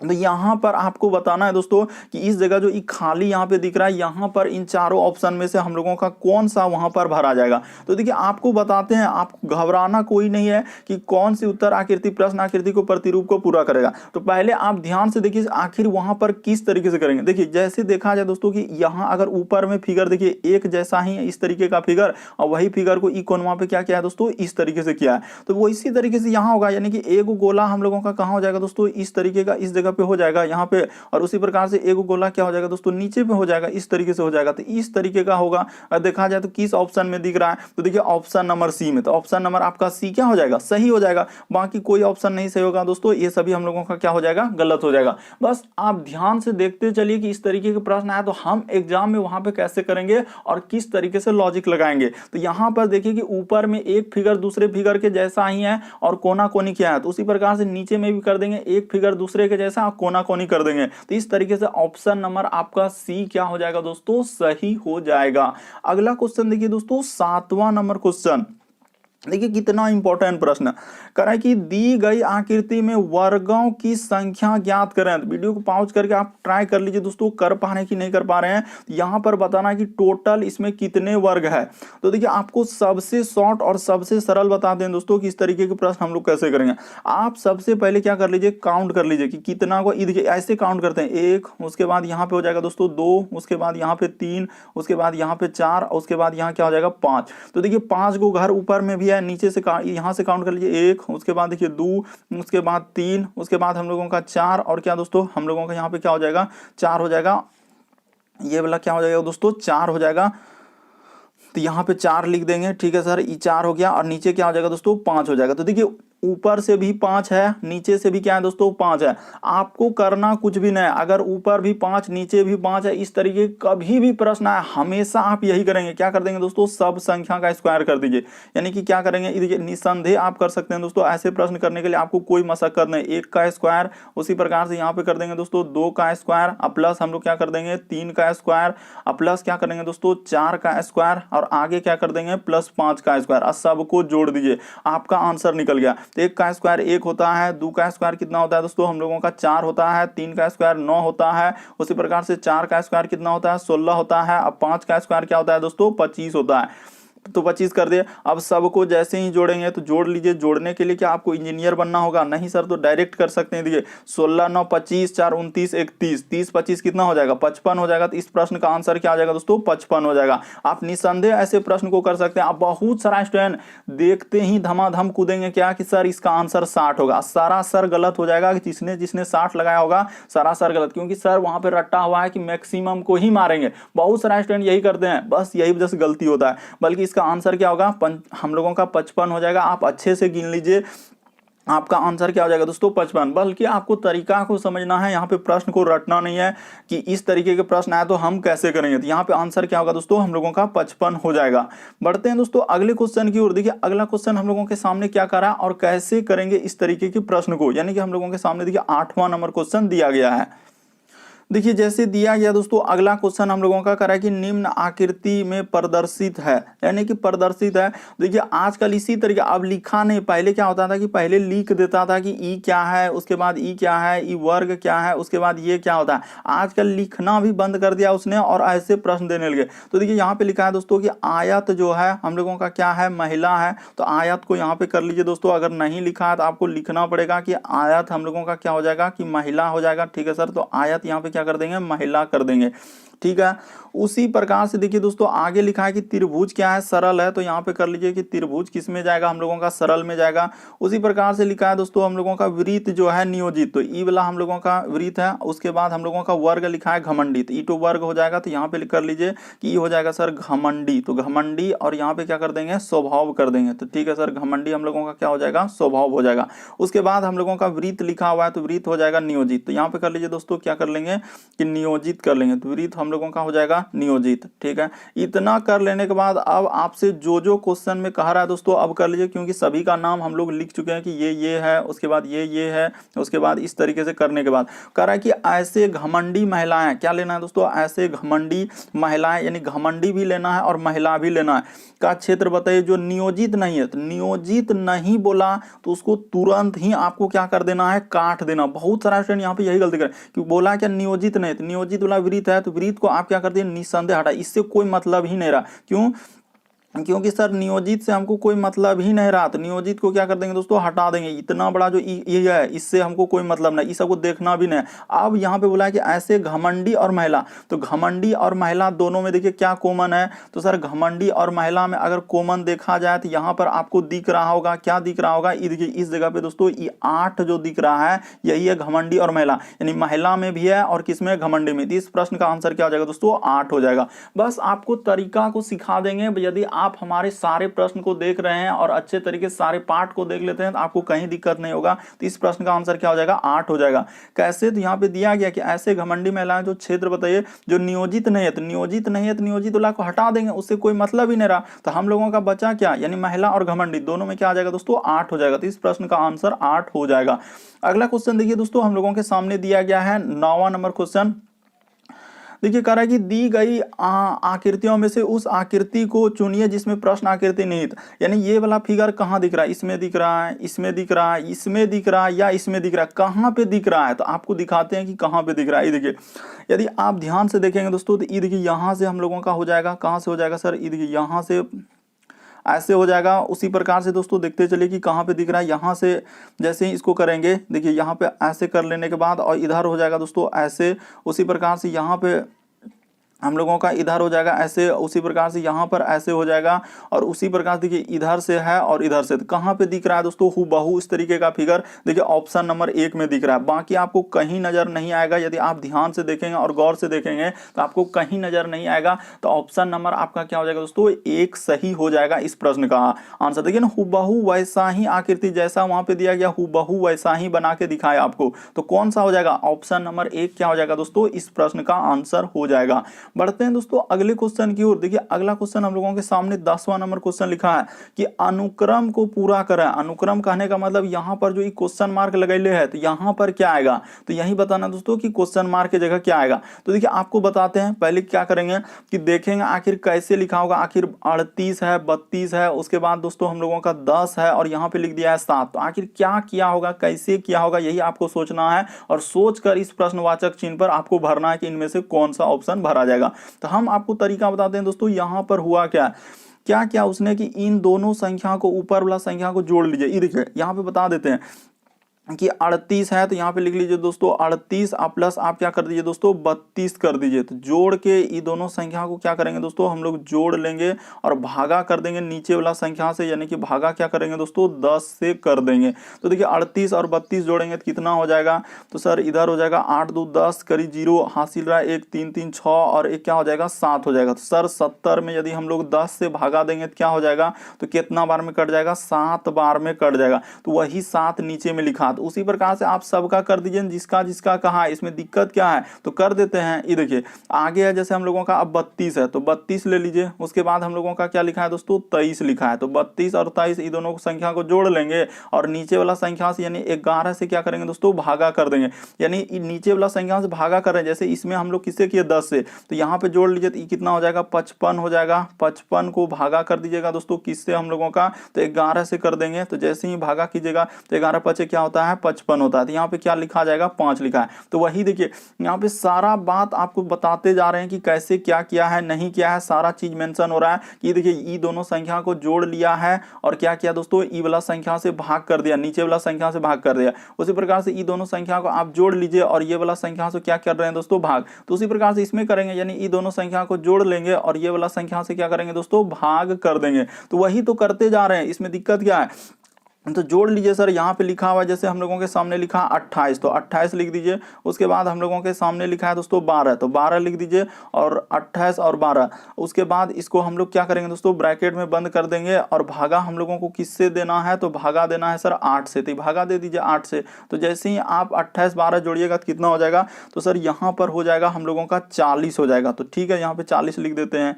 तो यहां पर आपको बताना है दोस्तों कि इस जगह जो खाली यहां पे दिख रहा है, यहां पर इन चारों ऑप्शन में से हम लोगों का कौन सा वहां पर भरा जाएगा। तो देखिए आपको बताते हैं, आपको घबराना कोई नहीं है कि कौन सी उत्तर आकृति प्रश्न आकृति को प्रतिरूप को पूरा करेगा। तो पहले आप ध्यान से देखिए आखिर वहां पर किस तरीके से करेंगे। देखिए जैसे देखा जाए दोस्तों कि यहाँ अगर ऊपर में फिगर देखिए एक जैसा ही है, इस तरीके का फिगर, और वही फिगर को ई कोनवा पे क्या किया है दोस्तों, इस तरीके से किया है। तो वो इसी तरीके से यहाँ होगा, यानी कि एक गोला हम लोगों का कहाँ हो जाएगा दोस्तों, इस तरीके का, इस जगह पे हो जाएगा यहाँ पे। और उसी प्रकार से एक गोला क्या हो जाएगा दोस्तों, नीचे पे हो जाएगा, इस तरीके से हो जाएगा। तो इस तरीके का होगा। अगर देखा जाए तो किस ऑप्शन में दिख रहा है, तो देखिए ऑप्शन नंबर सी में। तो ऑप्शन नंबर आपका सी क्या हो जाएगा, सही हो जाएगा। बाकी कोई ऑप्शन नहीं सही होगा दोस्तों, ये सभी हम लोगों का क्या हो जाएगा, गलत हो जाएगा। बस आप ध्यान से देखते चलिए कि इस तरीके के प्रश्न आए तो हम एग्जाम में वहां पे कैसे करेंगे और किस तरीके से लॉजिक लगाएंगे। तो यहां पर देखिए कि ऊपर में एक फिगर दूसरे फिगर के जैसा ही है और कोना कोनी क्या है, तो उसी प्रकार से नीचे में भी कर देंगे, एक फिगर दूसरे के जैसा कोना कोनी कर देंगे। तो इस तरीके से ऑप्शन नंबर आपका सी क्या हो जाएगा दोस्तों, सही हो जाएगा। अगला क्वेश्चन देखिए दोस्तों, 7वां नंबर क्वेश्चन। देखिए कितना इंपॉर्टेंट प्रश्न कह रहा है कि दी गई आकृति में वर्गों की संख्या ज्ञात करें। तो वीडियो को पॉज करके आप ट्राई कर लीजिए दोस्तों, कर पा रहे हैं कि नहीं कर पा रहे हैं। यहां पर बताना है कि टोटल इसमें कितने वर्ग है। तो देखिए आपको सबसे शॉर्ट और सबसे सरल बता दें दोस्तों कि इस तरीके के प्रश्न हम लोग कैसे करेंगे। आप सबसे पहले क्या कर लीजिए, काउंट कर लीजिए कि कितना को, देखिए ऐसे काउंट करते हैं, 1, उसके बाद यहाँ पे हो जाएगा दोस्तों 2, उसके बाद यहाँ पे 3, उसके बाद यहाँ पे 4, उसके बाद यहाँ क्या हो जाएगा 5। तो देखिए 5 को घर ऊपर में भी, नीचे से यहां से काउंट कर लीजिए 1, उसके बाद देखिए 2, उसके बाद 3, उसके बाद हम लोगों का 4, और क्या दोस्तों हम लोगों का यहाँ पे क्या हो जाएगा 4 हो जाएगा। ये वाला क्या हो जाएगा दोस्तों 4 हो जाएगा। तो यहाँ पे 4 लिख देंगे, ठीक है सर, ये 4 हो गया। और नीचे क्या हो जाएगा दोस्तों 5 हो जाएगा। तो देखिए ऊपर से भी 5 है, नीचे से भी क्या है दोस्तों 5 है। आपको करना कुछ भी नहीं, अगर ऊपर भी 5 नीचे भी 5 है, इस तरीके कभी भी प्रश्न आए हमेशा आप यही करेंगे, क्या कर देंगे दोस्तों, सब संख्या का स्क्वायर कर दीजिए। यानी कि क्या करेंगे, देखिए निसंदेह आप कर सकते हैं दोस्तों। ऐसे प्रश्न करने के लिए आपको कोई मशक्कत नहीं, 1 का स्क्वायर, उसी प्रकार से यहाँ पे कर देंगे दोस्तों 2 का स्क्वायर, प्लस हम लोग क्या कर देंगे 3 का स्क्वायर, प्लस क्या करेंगे दोस्तों 4 का स्क्वायर, और आगे क्या कर देंगे प्लस 5 का स्क्वायर, और सबको जोड़ दीजिए, आपका आंसर निकल गया। तो 1 का स्क्वायर 1 होता है, 2 का स्क्वायर कितना होता है दोस्तों हम लोगों का 4 होता है, 3 का स्क्वायर 9 होता है, उसी प्रकार से 4 का स्क्वायर कितना होता है 16 होता है, अब 5 का स्क्वायर क्या होता है दोस्तों 25 होता है। तो 25 कर दिए। अब सबको जैसे ही जोड़ेंगे तो जोड़ लीजिए। जोड़ने के लिए क्या आपको इंजीनियर बनना होगा? नहीं सर, तो डायरेक्ट कर सकते हैं। देखिए 16 9 25 4 29 1 30, 30 25 कितना हो जाएगा 55 हो जाएगा। तो इस प्रश्न का आंसर क्या आ जाएगा दोस्तों 55 हो जाएगा। आप निसंदेह ऐसे प्रश्न को कर सकते हैं। आप बहुत सारा स्टूडेंट देखते ही धमाधम कूदेंगे क्या कि सर इसका आंसर 60 होगा। सारा सर गलत हो जाएगा कि जिसने 60 लगाया होगा सारा सर गलत, क्योंकि सर वहां पे रट्टा हुआ है कि मैक्सिमम को ही मारेंगे। बहुत सारा स्टूडेंट यही करते हैं, बस यही वजह से गलती होता है। बल्कि इसका आंसर क्या होगा हम लोगों का 55 हो जाएगा। आप अच्छे से गिन लीजिए, आपका आंसर क्या हो जाएगा दोस्तों 55। बल्कि आपको तरीका को समझना है, यहाँ पे प्रश्न को रटना नहीं है कि इस तरीके के प्रश्न आए तो हम कैसे करेंगे। तो यहाँ पे आंसर क्या होगा दोस्तों हम लोगों का 55 हो जाएगा। बढ़ते हैं दोस्तों अगले क्वेश्चन की ओर। देखिए अगला क्वेश्चन हम लोगों के सामने क्या कर रहा है और कैसे करेंगे इस तरीके के प्रश्न को। यानी कि हम लोगों के सामने देखिए 8वां नंबर क्वेश्चन दिया गया है। देखिए जैसे दिया गया दोस्तों, अगला क्वेश्चन हम लोगों का करा है कि निम्न आकृति में प्रदर्शित है, यानी कि प्रदर्शित है। देखिए आजकल इसी तरीके, अब लिखा नहीं, पहले क्या होता था कि पहले लिख देता था कि ई क्या है, उसके बाद ई क्या है, ई वर्ग क्या है, उसके बाद ये क्या होता है। आजकल लिखना भी बंद कर दिया उसने और ऐसे प्रश्न देने लगे। तो देखिए यहाँ पे लिखा है दोस्तों कि आयत जो है हम लोगों का क्या है, महिला है। तो आयत को यहाँ पे कर लीजिए दोस्तों। अगर नहीं लिखा है तो आपको लिखना पड़ेगा कि आयत हम लोगों का क्या हो जाएगा कि महिला हो जाएगा। ठीक है सर, तो आयत यहाँ पे क्या कर देंगे, महिला कर देंगे। ठीक है, उसी प्रकार से देखिए दोस्तों आगे लिखा है कि त्रिभुज क्या है, सरल है। तो यहाँ पे कर लीजिए कि त्रिभुज किस में जाएगा, हम लोगों का सरल में जाएगा। उसी प्रकार से लिखा है दोस्तों हम लोगों का वृत्त जो है नियोजित, तो ई वाला हम लोगों का वृत्त है। उसके बाद हम लोगों का वर्ग लिखा है घमंडी, तो ई टू वर्ग हो जाएगा। तो यहाँ पे कर लीजिए कि ई हो जाएगा सर घमंडी, तो घमंडी, और यहाँ पे क्या कर देंगे स्वभाव कर देंगे। तो ठीक है सर, घमंडी हम लोगों का क्या हो जाएगा, स्वभाव हो जाएगा। उसके बाद हम लोगों का वृत्त लिखा हुआ है, तो वृत्त हो जाएगा नियोजित। तो यहाँ पे कर लीजिए दोस्तों क्या कर लेंगे कि नियोजित कर लेंगे, तो वृत्त हम लोगों का हो जाएगा नियोजित। ठीक है, इतना कर लेने के बाद अब आपसे जो क्वेश्चन में कह रहा है दोस्तों अब कर लीजिए, क्योंकि सभी का नाम हम लोग लिख चुके हैं कि ये है, उसके बाद ये है, उसके बाद इस तरीके से करने के बाद कह रहा है कि ऐसे घमंडी महिलाएं, क्या लेना है दोस्तों, ऐसे घमंडी महिलाएं, यानी घमंडी भी लेना है और महिला भी लेना है, का क्षेत्र बताइए जो नियोजित नहीं है। तो नियोजित नहीं बोला तो उसको तुरंत ही आपको क्या कर देना है, काट देना। बहुत सारा स्टूडेंट यहाँ पे यही गलती करे कि बोला क्या नियोजित नहीं, तो नियोजित वाला वृत्त है, तो वृत्त को आप क्या कर दिए निसंदेह हटा, इससे कोई मतलब ही नहीं रहा। क्यों? क्योंकि सर नियोजित से हमको कोई मतलब ही नहीं रहा, तो नियोजित को क्या कर देंगे दोस्तों हटा देंगे। इतना बड़ा जो ये है इससे हमको कोई मतलब नहीं, इस सबको देखना भी नहीं। अब यहाँ पे बोला है कि ऐसे घमंडी और महिला, तो घमंडी और महिला दोनों में देखिए क्या कॉमन है। तो सर घमंडी और महिला में अगर कॉमन देखा जाए तो यहाँ पर आपको दिख रहा होगा, क्या दिख रहा होगा, देखिए इस जगह पे दोस्तों ये 8 जो दिख रहा है यही है घमंडी और महिला, यानी महिला में भी है और किसमें, घमंडी में। इस प्रश्न का आंसर क्या हो जाएगा दोस्तों 8 हो जाएगा। बस आपको तरीका को सिखा देंगे। यदि आप हमारे सारे प्रश्न को देख रहे हैं और अच्छे तरीके से सारे पार्ट को देख लेते हैं तो आपको कहीं दिक्कत नहीं होगा। तो इस प्रश्न का आंसर क्या हो जाएगा 8 हो जाएगा। कैसे? तो यहाँ पे दिया गया कि ऐसे घमंडी महिलाएं जो क्षेत्र बताइए जो नियोजित नहीं है, तो नियोजित नहीं है तो नियोजित वाला को हटा देंगे, उससे कोई मतलब ही नहीं रहा। तो हम लोगों का बचा क्या, यानी महिला और घमंडी दोनों में क्या आ जाएगा दोस्तों 8 हो जाएगा। तो इस प्रश्न का आंसर 8 हो जाएगा। अगला क्वेश्चन देखिए दोस्तों हम लोगों के सामने दिया गया है 9वां नंबर क्वेश्चन। देखिए कह रहा है कि दी गई आकृतियों में से उस आकृति को चुनिए जिसमें प्रश्न आकृति निहित, यानी ये वाला फिगर कहाँ दिख रहा है, इसमें दिख रहा है, इसमें दिख रहा है, इसमें दिख रहा है या इसमें दिख रहा है, कहाँ पे दिख रहा है। तो आपको दिखाते हैं कि कहाँ पे दिख रहा है। ये देखिए यदि आप ध्यान से देखेंगे दोस्तों तो ये देखिए यहाँ से हम लोगों का हो जाएगा, कहाँ से हो जाएगा सर, ये देखिए यहाँ से ऐसे हो जाएगा। उसी प्रकार से दोस्तों देखते चलिए कि कहाँ पे दिख रहा है। यहाँ से जैसे ही इसको करेंगे देखिए यहाँ पे ऐसे कर लेने के बाद और इधर हो जाएगा दोस्तों ऐसे। उसी प्रकार से यहाँ पे हम लोगों का इधर हो जाएगा ऐसे, उसी प्रकार से यहाँ पर ऐसे हो जाएगा, और उसी प्रकार देखिए इधर से है और इधर से। तो कहाँ पे दिख रहा है दोस्तों हूबहू इस तरीके का फिगर? देखिए ऑप्शन नंबर 1 में दिख रहा है, बाकी आपको कहीं नजर नहीं आएगा। यदि आप ध्यान से देखेंगे और गौर से देखेंगे तो आपको कहीं नजर नहीं आएगा। तो ऑप्शन नंबर आपका क्या हो जाएगा दोस्तों? 1 सही हो जाएगा इस प्रश्न का आंसर। देखिए ना, हूबहू वैसा ही आकृति जैसा वहां पे दिया गया हूबहू वैसा ही बना के दिखाया आपको। तो कौन सा हो जाएगा? ऑप्शन नंबर 1 क्या हो जाएगा दोस्तों? इस प्रश्न का आंसर हो जाएगा। बढ़ते हैं दोस्तों अगले क्वेश्चन की ओर। देखिए अगला क्वेश्चन हम लोगों के सामने 10वां नंबर क्वेश्चन लिखा है कि अनुक्रम को पूरा करें। अनुक्रम कहने का मतलब यहाँ पर जो क्वेश्चन मार्क लगैले है, तो यहाँ पर क्या आएगा? तो यही बताना दोस्तों कि क्वेश्चन मार्क की जगह क्या आएगा। तो देखिए आपको बताते हैं, पहले क्या करेंगे कि देखेंगे आखिर कैसे लिखा होगा। आखिर 38 है, 32 है, उसके बाद दोस्तों हम लोगों का 10 है और यहाँ पे लिख दिया है 7। तो आखिर क्या किया होगा, कैसे किया होगा, यही आपको सोचना है और सोचकर इस प्रश्नवाचक चिन्ह पर आपको भरना है कि इनमें से कौन सा ऑप्शन भरा जाएगा। तो हम आपको तरीका बताते हैं दोस्तों। यहां पर हुआ क्या क्या उसने कि इन दोनों संख्या को, ऊपर वाला संख्या को जोड़ लीजिए। ये देखिए यहां पे बता देते हैं कि 38 है, तो यहाँ पे लिख लीजिए दोस्तों 38 प्लस आप क्या कर दीजिए दोस्तों 32 कर दीजिए। तो जोड़ के ये दोनों संख्या को क्या करेंगे दोस्तों, हम लोग जोड़ लेंगे और भागा कर देंगे नीचे वाला संख्या से, यानी कि भागा क्या करेंगे दोस्तों 10 से कर देंगे। तो देखिए 38 और 32 जोड़ेंगे तो कितना हो जाएगा? तो सर इधर हो जाएगा 8 2 10 करी 0 हासिल रहा 1 3 3 6 और एक क्या हो जाएगा 7 हो जाएगा। तो सर 70 में यदि हम लोग 10 से भागा देंगे तो क्या हो जाएगा? तो कितना बार में कट जाएगा? 7 बार में कट जाएगा। तो वही 7 नीचे में लिखा। तो उसी प्रकार से आप सबका कर दीजिए, जिसका जिसका कहा है। इसमें दिक्कत क्या है तो कर देते हैं। ये देखिए आगे है, जैसे हम लोगों का अब 32 है तो 32 ले लीजिए। उसके बाद हम लोगों का क्या लिखा है दोस्तों 23 लिखा है। तो 32 और 23 ये दोनों संख्या को जोड़ लेंगे और नीचे वाला संख्या से यानी 11 से क्या करेंगे दोस्तों भागा कर देंगे। यानी नीचे वाला संख्या से भागा कर रहे हैं, जैसे इसमें हम लोग किससे किए 10 से, तो यहाँ पे जोड़ लीजिए तो ये कितना हो जाएगा 55 हो जाएगा। 55 को भागा कर दीजिएगा दोस्तों किससे हम लोगों का, तो 11 से कर देंगे। तो जैसे ही भागा कीजिएगा तो 11 5 क्या होता है 55 होता है। तो यहाँ पे क्या लिखा जाएगा 5 लिखा है। तो वही देखिए यहाँ पे सारा बात आपको बताते जा रहे हैं कि कैसे क्या किया है नहीं किया है, सारा चीज मेंशन हो रहा है कि देखिए ई दोनों संख्या को जोड़ लिया है और क्या किया दोस्तों ई वाला संख्या से भाग कर दिया, नीचे वाला संख्या से भाग कर दिया। उसी प्रकार से ई दोनों संख्या को आप जोड़ लीजिए और ये वाला संख्या से क्या कर रहे हैं दोस्तों भाग। तो उसी प्रकार से इसमें करेंगे, यानी ई दोनों संख्या को जोड़ लेंगे और ये वाला संख्या से क्या करेंगे दोस्तों भाग कर देंगे। तो वही तो करते जा रहे हैं, इसमें दिक्कत क्या है? तो जोड़ लीजिए सर, यहाँ पे लिखा हुआ है जैसे हम लोगों के सामने लिखा 28 तो 28 लिख दीजिए। उसके बाद हम लोगों के सामने लिखा है दोस्तों 12 तो 12 लिख दीजिए और 28 और 12। उसके बाद इसको हम लोग क्या करेंगे दोस्तों ब्रैकेट में बंद कर देंगे और भागा हम लोगों को किससे देना है, तो भागा देना है सर 8 से। तो भागा दे दीजिए 8 से। तो जैसे ही आप 28 12 जोड़िएगा तो कितना हो जाएगा, तो सर यहाँ पर हो जाएगा हम लोगों का 40 हो जाएगा। तो ठीक है यहाँ पे 40 लिख देते हैं।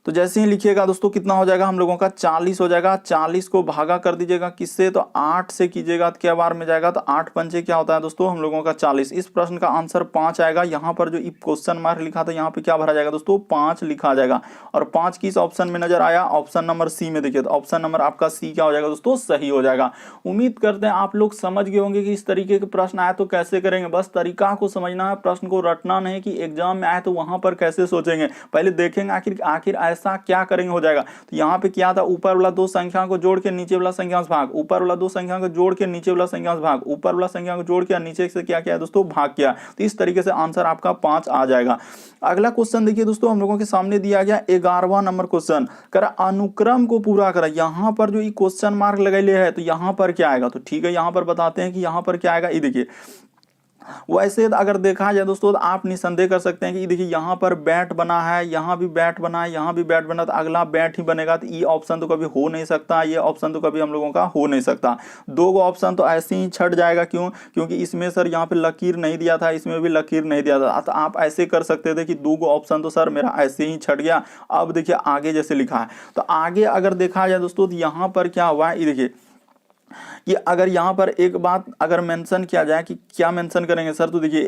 तो जैसे ही लिखिएगा दोस्तों कितना हो जाएगा हम लोगों का 40 हो जाएगा। 40 को भागा कर दीजिएगा किससे, तो 8 से कीजिएगा तो क्या बार में जाएगा, तो 8 पंचे क्या होता है दोस्तों हम लोगों का 40। इस प्रश्न का आंसर 5 आएगा। यहाँ पर जो क्वेश्चन मार्क लिखा था यहाँ पे क्या भरा जाएगा दोस्तों 5 लिखा जाएगा। और 5 किस ऑप्शन में नजर आया, ऑप्शन नंबर सी में। देखिए तो ऑप्शन नंबर आपका सी क्या हो जाएगा दोस्तों सही हो जाएगा। उम्मीद करते हैं आप लोग समझ गए होंगे कि इस तरीके के प्रश्न आए तो कैसे करेंगे। बस तरीका को समझना है, प्रश्न को रटना नहीं कि एग्जाम में आए तो वहां पर कैसे सोचेंगे। पहले देखेंगे आखिर ऐसा क्या करेंगे हो जाएगा। तो यहाँ पे क्या था, ऊपर वाला दो संख्या को जोड़ के नीचे वाला संख्या से भाग, ऊपर वाला दो संख्या को जोड़ के नीचे वाला संख्या से भाग, ऊपर वाला संख्या को जोड़ के नीचे से क्या किया दोस्तों भाग किया। तो इस तरीके से आंसर आपका 5 आ जाएगा। अगला क्वेश्चन देखिए दोस्तों हम लोगों के सामने दिया गया 11वां नंबर क्वेश्चन, कर अनुक्रम को पूरा करा। यहाँ पर जो क्वेश्चन मार्क लगाए है तो यहाँ पर क्या आएगा, तो ठीक है यहाँ पर बताते हैं कि यहाँ पर क्या आएगा। ये देखिए वैसे अगर देखा जाए दोस्तों तो आप निसंदेह कर सकते हैं कि देखिए यहाँ पर बैट बना है, यहाँ भी बैट बना है, यहाँ भी बैट बना, तो अगला बैट ही बनेगा। तो ये ऑप्शन तो कभी हो नहीं सकता, ये ऑप्शन तो कभी हम लोगों का हो नहीं सकता। दो गो ऑप्शन तो ऐसे ही छट जाएगा। क्यों, क्योंकि इसमें सर यहाँ पे लकीर नहीं दिया था, इसमें भी लकीर नहीं दिया था। तो आप ऐसे कर सकते थे कि दो गो ऑप्शन तो सर मेरा ऐसे ही छट गया। अब देखिए आगे जैसे लिखा है, तो आगे अगर देखा जाए दोस्तों तो यहाँ पर क्या हुआ है, ये देखिए कि अगर यहाँ पर एक बात अगर मेंशन किया जाए कि क्या मेंशन करेंगे सर, तो देखिए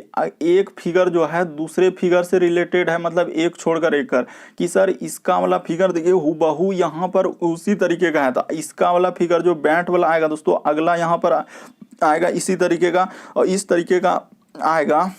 एक फिगर जो है दूसरे फिगर से रिलेटेड है, मतलब एक छोड़कर एक कर, कि सर इसका वाला फिगर देखिए हूबहू यहाँ पर उसी तरीके का है। तो इसका वाला फिगर जो बैट वाला आएगा दोस्तों अगला यहाँ पर आएगा इसी तरीके का और इस तरीके का आएगा।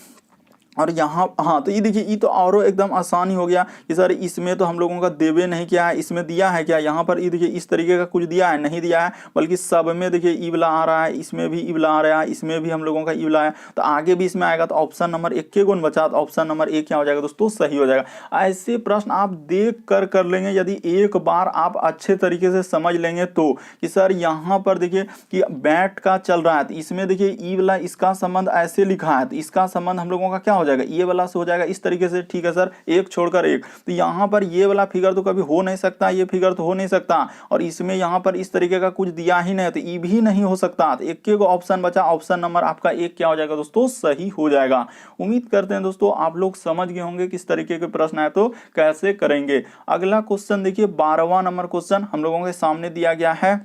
और यहाँ हाँ, तो ये देखिए ये तो और एकदम आसान ही हो गया कि सर इसमें तो हम लोगों का देवे नहीं किया है, इसमें दिया है क्या, यहाँ पर ये देखिए इस तरीके का कुछ दिया है, नहीं दिया है, बल्कि सब में देखिए ई वाला आ रहा है, इसमें भी ई वाला आ रहा है, इसमें भी हम लोगों का ई वाला है, तो आगे भी इसमें आएगा, तो ऑप्शन नंबर 1 के गुण बचा, तो ऑप्शन नंबर 1 क्या हो जाएगा दोस्तों, सही हो जाएगा। ऐसे प्रश्न आप देख कर लेंगे, यदि एक बार आप अच्छे तरीके से समझ लेंगे तो, कि सर यहाँ पर देखिए कि बैट का चल रहा है, तो इसमें देखिए ई वाला इसका संबंध ऐसे लिखा है, तो इसका संबंध हम लोगों का क्या हो जाएगा, ये वाला से हो जाएगा इस तरीके से, ठीक है सर, एक छोड़कर एक, तो यहाँ पर ये वाला फिगर तो कभी हो नहीं सकता, ये फिगर तो हो नहीं सकता, और इसमें यहाँ पर इस तरीके का कुछ दिया ही नहीं, तो ये भी नहीं हो सकता, तो एक को ऑप्शन बचा, ऑप्शन नंबर आपका 1 क्या हो जाएगा दोस्तों, सही हो जाएगा। उम्मीद करते हैं दोस्तों आप लोग समझ गए होंगे किस तरीके के प्रश्न आए तो कैसे करेंगे। अगला क्वेश्चन देखिए 12वां नंबर क्वेश्चन हम लोगों के सामने दिया गया है।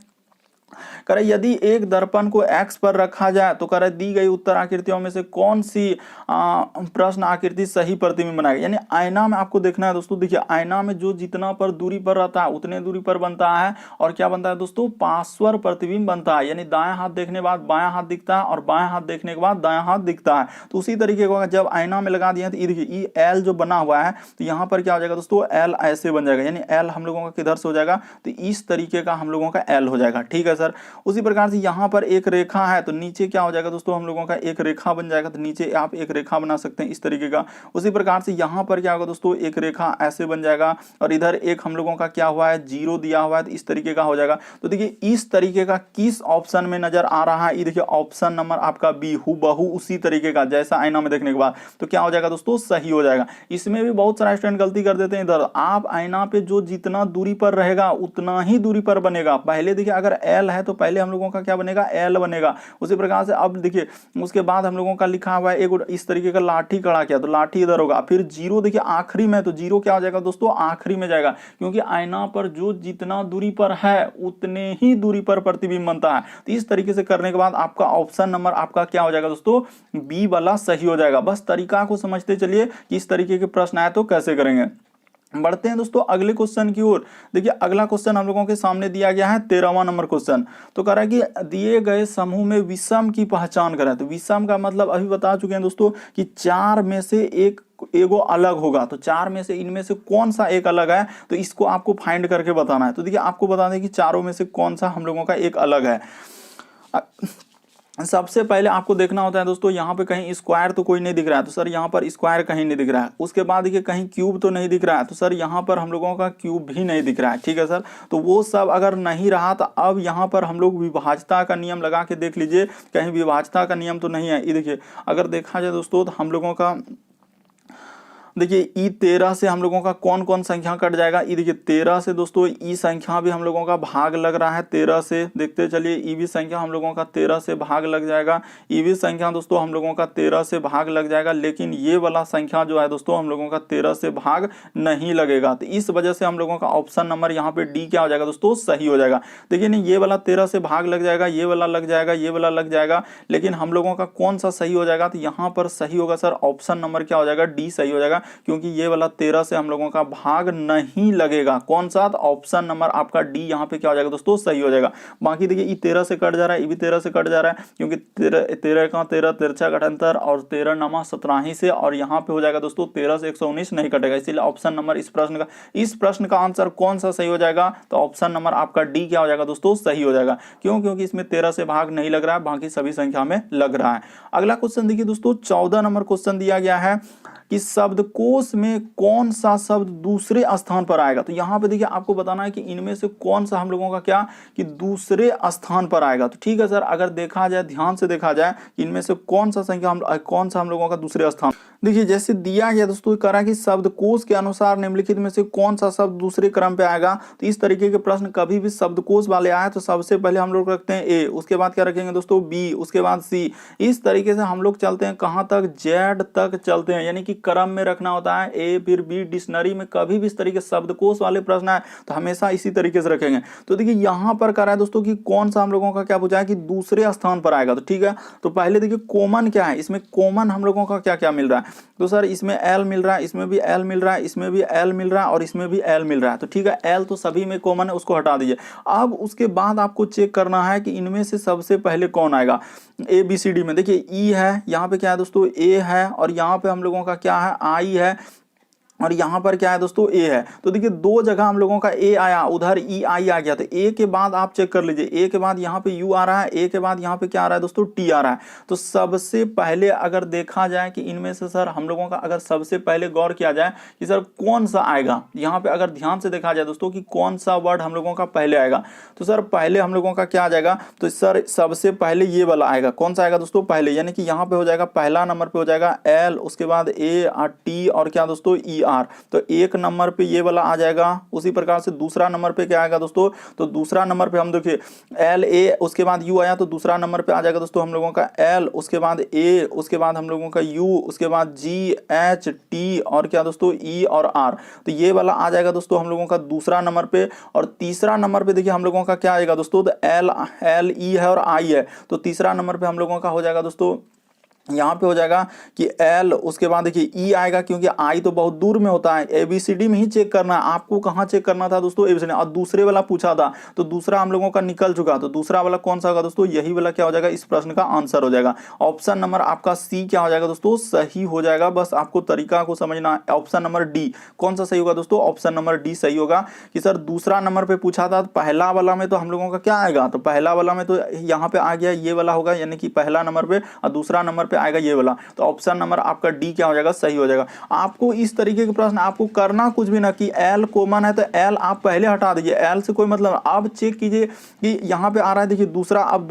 करे यदि एक दर्पण को x पर रखा जाए तो करे दी गई उत्तर आकृतियों में से कौन सी प्रश्न आकृति सही प्रतिबिंब बनाएगी। यानी आईना में आपको देखना है दोस्तों, देखिए आईना में जो जितना पर दूरी पर रहता है उतने दूरी पर बनता है, और क्या बनता है दोस्तों, पार्श्व प्रतिबिंब बनता है, यानी दाएं हाथ देखने के बाद बायां हाथ दिखता है और बायां हाथ देखने के बाद दायां हाथ दिखता है। तो उसी तरीके का जब आईना में लगा दिया तो ये देखिए ये एल जो बना हुआ है, तो यहाँ पर क्या हो जाएगा दोस्तों, एल ऐसे बन जाएगा, यानी एल हम लोगों का किधर से हो जाएगा, तो इस तरीके का हम लोगों का एल हो जाएगा, ठीक है सर। उसी प्रकार से यहाँ पर एक रेखा है, तो नीचे क्या हो जाएगा दोस्तों, हम लोगों का एक रेखा बन जाएगा, तो नीचे आप एक रेखा बना सकते हैं इस तरीके का। उसी प्रकार से यहाँ पर क्या होगा दोस्तों, एक रेखा ऐसे बन जाएगा, और इधर एक हम लोगों का क्या हुआ है, 0 दिया हुआ है, तो इस तरीके का हो जाएगा। तो देखिए इस तरीके का किस ऑप्शन में नजर आ रहा है, ये देखिए ऑप्शन नंबर आपका बी, हूबहू उसी तरीके का जैसा आईना में देखने के बाद, तो क्या हो जाएगा दोस्तों, सही हो जाएगा। इसमें भी बहुत सारा स्टूडेंट गलती कर देते हैं, इधर आप आईना पे जो जितना दूरी पर रहेगा उतना ही दूरी पर बनेगा। पहले देखिए अगर एल है तो पहले हम लोगों का क्या बनेगा, एल बनेगा। उसी प्रकार से अब देखिए उसके बाद हम लोगों का लिखा हुआ है एक इस तरीके का लाठी खड़ा किया, तो लाठी इधर होगा, फिर 0 देखिए आखिरी में, तो 0 क्या हो जाएगा दोस्तों, आखिरी में जाएगा, क्योंकि आईना पर जो जितना दूरी पर है उतने ही दूरी पर प्रतिबिंब बनता है। तो इस तरीके से करने के बाद आपका ऑप्शन नंबर आपका क्या हो जाएगा दोस्तों, बी वाला सही हो जाएगा। बस तरीका को समझते चलिए कि इस तरीके के प्रश्न आए तो कैसे करेंगे। बढ़ते हैं दोस्तों अगले क्वेश्चन की ओर। देखिए अगला क्वेश्चन हम लोगों के सामने दिया गया है 13वां नंबर क्वेश्चन। तो कह रहा है कि दिए गए समूह में विषम की पहचान करें। तो विषम का मतलब अभी बता चुके हैं दोस्तों कि 4 में से एक एगो अलग होगा, तो 4 में से इनमें से कौन सा एक अलग है, तो इसको आपको फाइंड करके बताना है। तो देखिए आपको बता दें कि चारों में से कौन सा हम लोगों का एक अलग है। सबसे पहले आपको देखना होता है दोस्तों, यहाँ पे कहीं स्क्वायर तो कोई नहीं दिख रहा है, तो सर यहाँ पर स्क्वायर कहीं नहीं दिख रहा है। उसके बाद देखिए कहीं क्यूब तो नहीं दिख रहा है, तो सर यहाँ पर हम लोगों का क्यूब भी नहीं दिख रहा है, ठीक है सर। तो वो सब अगर नहीं रहा तो अब यहाँ पर हम लोग विभाज्यता का नियम लगा के देख लीजिए, कहीं विभाज्यता का नियम तो नहीं है। ये देखिए अगर देखा जाए दोस्तों तो हम लोगों का देखिए ई 13 से हम लोगों का कौन कौन संख्या कट जाएगा। ई देखिए 13 से दोस्तों ई संख्या भी हम लोगों का भाग लग रहा है 13 से, देखते चलिए ई भी संख्या हम लोगों का 13 से भाग लग जाएगा। ई भी संख्या दोस्तों हम लोगों का 13 से भाग लग जाएगा, लेकिन ये वाला संख्या जो है दोस्तों हम लोगों का 13 से भाग नहीं लगेगा। तो इस वजह से हम लोगों का ऑप्शन नंबर यहाँ पे डी क्या हो जाएगा दोस्तों, सही हो जाएगा। देखिए नहीं ये वाला 13 से भाग लग जाएगा, ये वाला लग जाएगा, ये वाला लग जाएगा, लेकिन हम लोगों का कौन सा सही हो जाएगा, तो यहाँ पर सही होगा सर ऑप्शन नंबर क्या हो जाएगा, डी सही हो जाएगा, क्योंकि ये वाला 13 से हम लोगों का भाग नहीं लगेगा। कौन सा, ऑप्शन नंबर आपका डी यहाँ पे क्या हो जाएगा दोस्तों, सही हो जाएगा। बाकी देखिए ये 13 से कट जा रहा है, ये भी 13 से कट जा रहा है, क्योंकि 13 का 13 तिरछा घटांतर और 13 नमा 17 से, और यहाँ पे हो जाएगा दोस्तों 13 से 119 नहीं कटेगा। इसीलिए ऑप्शन नंबर इस प्रश्न का आंसर कौन सा सही हो जाएगा, तो ऑप्शन नंबर आपका डी क्या हो जाएगा दोस्तों, सही हो जाएगा। क्यों, क्योंकि इसमें 13 से भाग नहीं लग रहा है, बाकी सभी संख्या में लग रहा है। अगला क्वेश्चन देखिए दोस्तों 14 नंबर क्वेश्चन दिया गया है कि शब्दकोश में कौन सा शब्द दूसरे स्थान पर आएगा। तो यहाँ पे देखिए आपको बताना है कि इनमें से कौन सा हम लोगों का क्या कि दूसरे स्थान पर आएगा। तो ठीक है सर, अगर देखा जाए ध्यान से देखा जाए कि इनमें से कौन सा हम लोगों का दूसरे स्थान, देखिए जैसे दिया गया दोस्तों करा कि शब्दकोश के अनुसार निम्नलिखित में से कौन सा शब्द दूसरे क्रम पे आएगा। तो इस तरीके के प्रश्न कभी भी शब्दकोश वाले आए तो सबसे पहले हम लोग रखते हैं ए, उसके बाद क्या रखेंगे दोस्तों बी, उसके बाद सी। इस तरीके से हम लोग चलते हैं कहाँ तक, जेड तक चलते हैं, यानी कि क्रम में रखना होता है, ए फिर बी। डिक्शनरी में कभी भी इस तरीके शब्दकोश वाले प्रश्न है तो हमेशा इसी तरीके से रखेंगे। तो देखिए यहां पर कह रहा है दोस्तों कि कौन सा हम लोगों का क्या पूछा है कि दूसरे स्थान पर आएगा। तो ठीक है, तो पहले देखिए कॉमन क्या है, इसमें कॉमन हम लोगों का क्या क्या मिल रहा है। तो सर इसमें एल मिल रहा है, इसमें भी एल मिल रहा है, इसमें भी एल मिल रहा है और इसमें भी एल मिल रहा है। तो ठीक है, एल तो सभी में कॉमन है, उसको हटा दीजिए। अब उसके बाद आपको चेक करना है कि इनमें से सबसे पहले कौन आएगा। ए बी सी डी में देखिए ई है, यहाँ पे क्या है दोस्तों ए है, और यहाँ पे हम लोगों का क्या है आई है, और यहां पर क्या है दोस्तों ए है। तो देखिए दो जगह हम लोगों का ए आया, उधर ई आई आ गया। तो ए के बाद आप चेक कर लीजिए, ए के बाद यहाँ पे यू आ रहा है, ए के बाद यहाँ पे क्या आ रहा है दोस्तों टी आ रहा है। तो सबसे पहले अगर देखा जाए कि इनमें से सर हम लोगों का अगर सबसे पहले गौर किया जाए कि सर कौन सा आएगा, यहाँ पे अगर ध्यान से देखा जाए दोस्तों कि कौन सा वर्ड हम लोगों का पहले आएगा, तो सर पहले हम लोगों का क्या आ जाएगा। तो सर सबसे पहले ये वाला आएगा। कौन सा आएगा दोस्तों पहले, यानी कि यहाँ पे हो जाएगा पहला नंबर पे हो जाएगा एल, उसके बाद ए टी और क्या दोस्तों ई आर। तो एक नंबर पे ये वाला आ जाएगा। उसी प्रकार से दूसरा नंबर पे क्या आएगा दोस्तों, तो दूसरा नंबर पे हम देखिए एल ए, उसके बाद यू आया, तो दूसरा नंबर पे आ जाएगा दोस्तों हम लोगों का एल, उसके बाद ए, उसके बाद हम लोगों का यू, उसके बाद जी एच टी और क्या दोस्तों ई और आर। तो ये वाला आ जाएगा दोस्तों हम लोगों का दूसरा नंबर पे। और तीसरा नंबर पे देखिए हम लोगों का क्या आएगा दोस्तों, तो एल एल ई है और आई है। तो तीसरा नंबर पे हम लोगों का हो जाएगा दोस्तों, यहाँ पे हो जाएगा कि एल, उसके बाद देखिए ई आएगा, क्योंकि आई तो बहुत दूर में होता है, एबीसीडी में ही चेक करना है आपको। कहाँ चेक करना था दोस्तों एबीसीडी, और दूसरे वाला पूछा था तो दूसरा हम लोगों का निकल चुका। तो दूसरा वाला कौन सा होगा दोस्तों, यही वाला क्या हो जाएगा, इस प्रश्न का आंसर हो जाएगा। ऑप्शन नंबर आपका सी क्या हो जाएगा दोस्तों, सही हो जाएगा। बस आपको तरीका को समझना है। ऑप्शन नंबर डी कौन सा सही होगा दोस्तों, ऑप्शन नंबर डी सही होगा। कि सर दूसरा नंबर पे पूछा था, पहला वाला में तो हम लोगों का क्या आएगा, तो पहला वाला में तो यहाँ पे आ गया ये वाला होगा, यानी कि पहला नंबर पे, और दूसरा नंबर पे आएगा ये वाला। तो ऑप्शन नंबर आपका डी क्या हो जाएगा, सही हो जाएगा। आपको इस तरीके के प्रश्न आपको करना कुछ भी ना, कि एल कॉमन है तो एल आप पहले हटा दीजिए, एल से कोई मतलब। अब चेक कीजिए कि यहाँ पे आ रहा है देखिए दूसरा, अब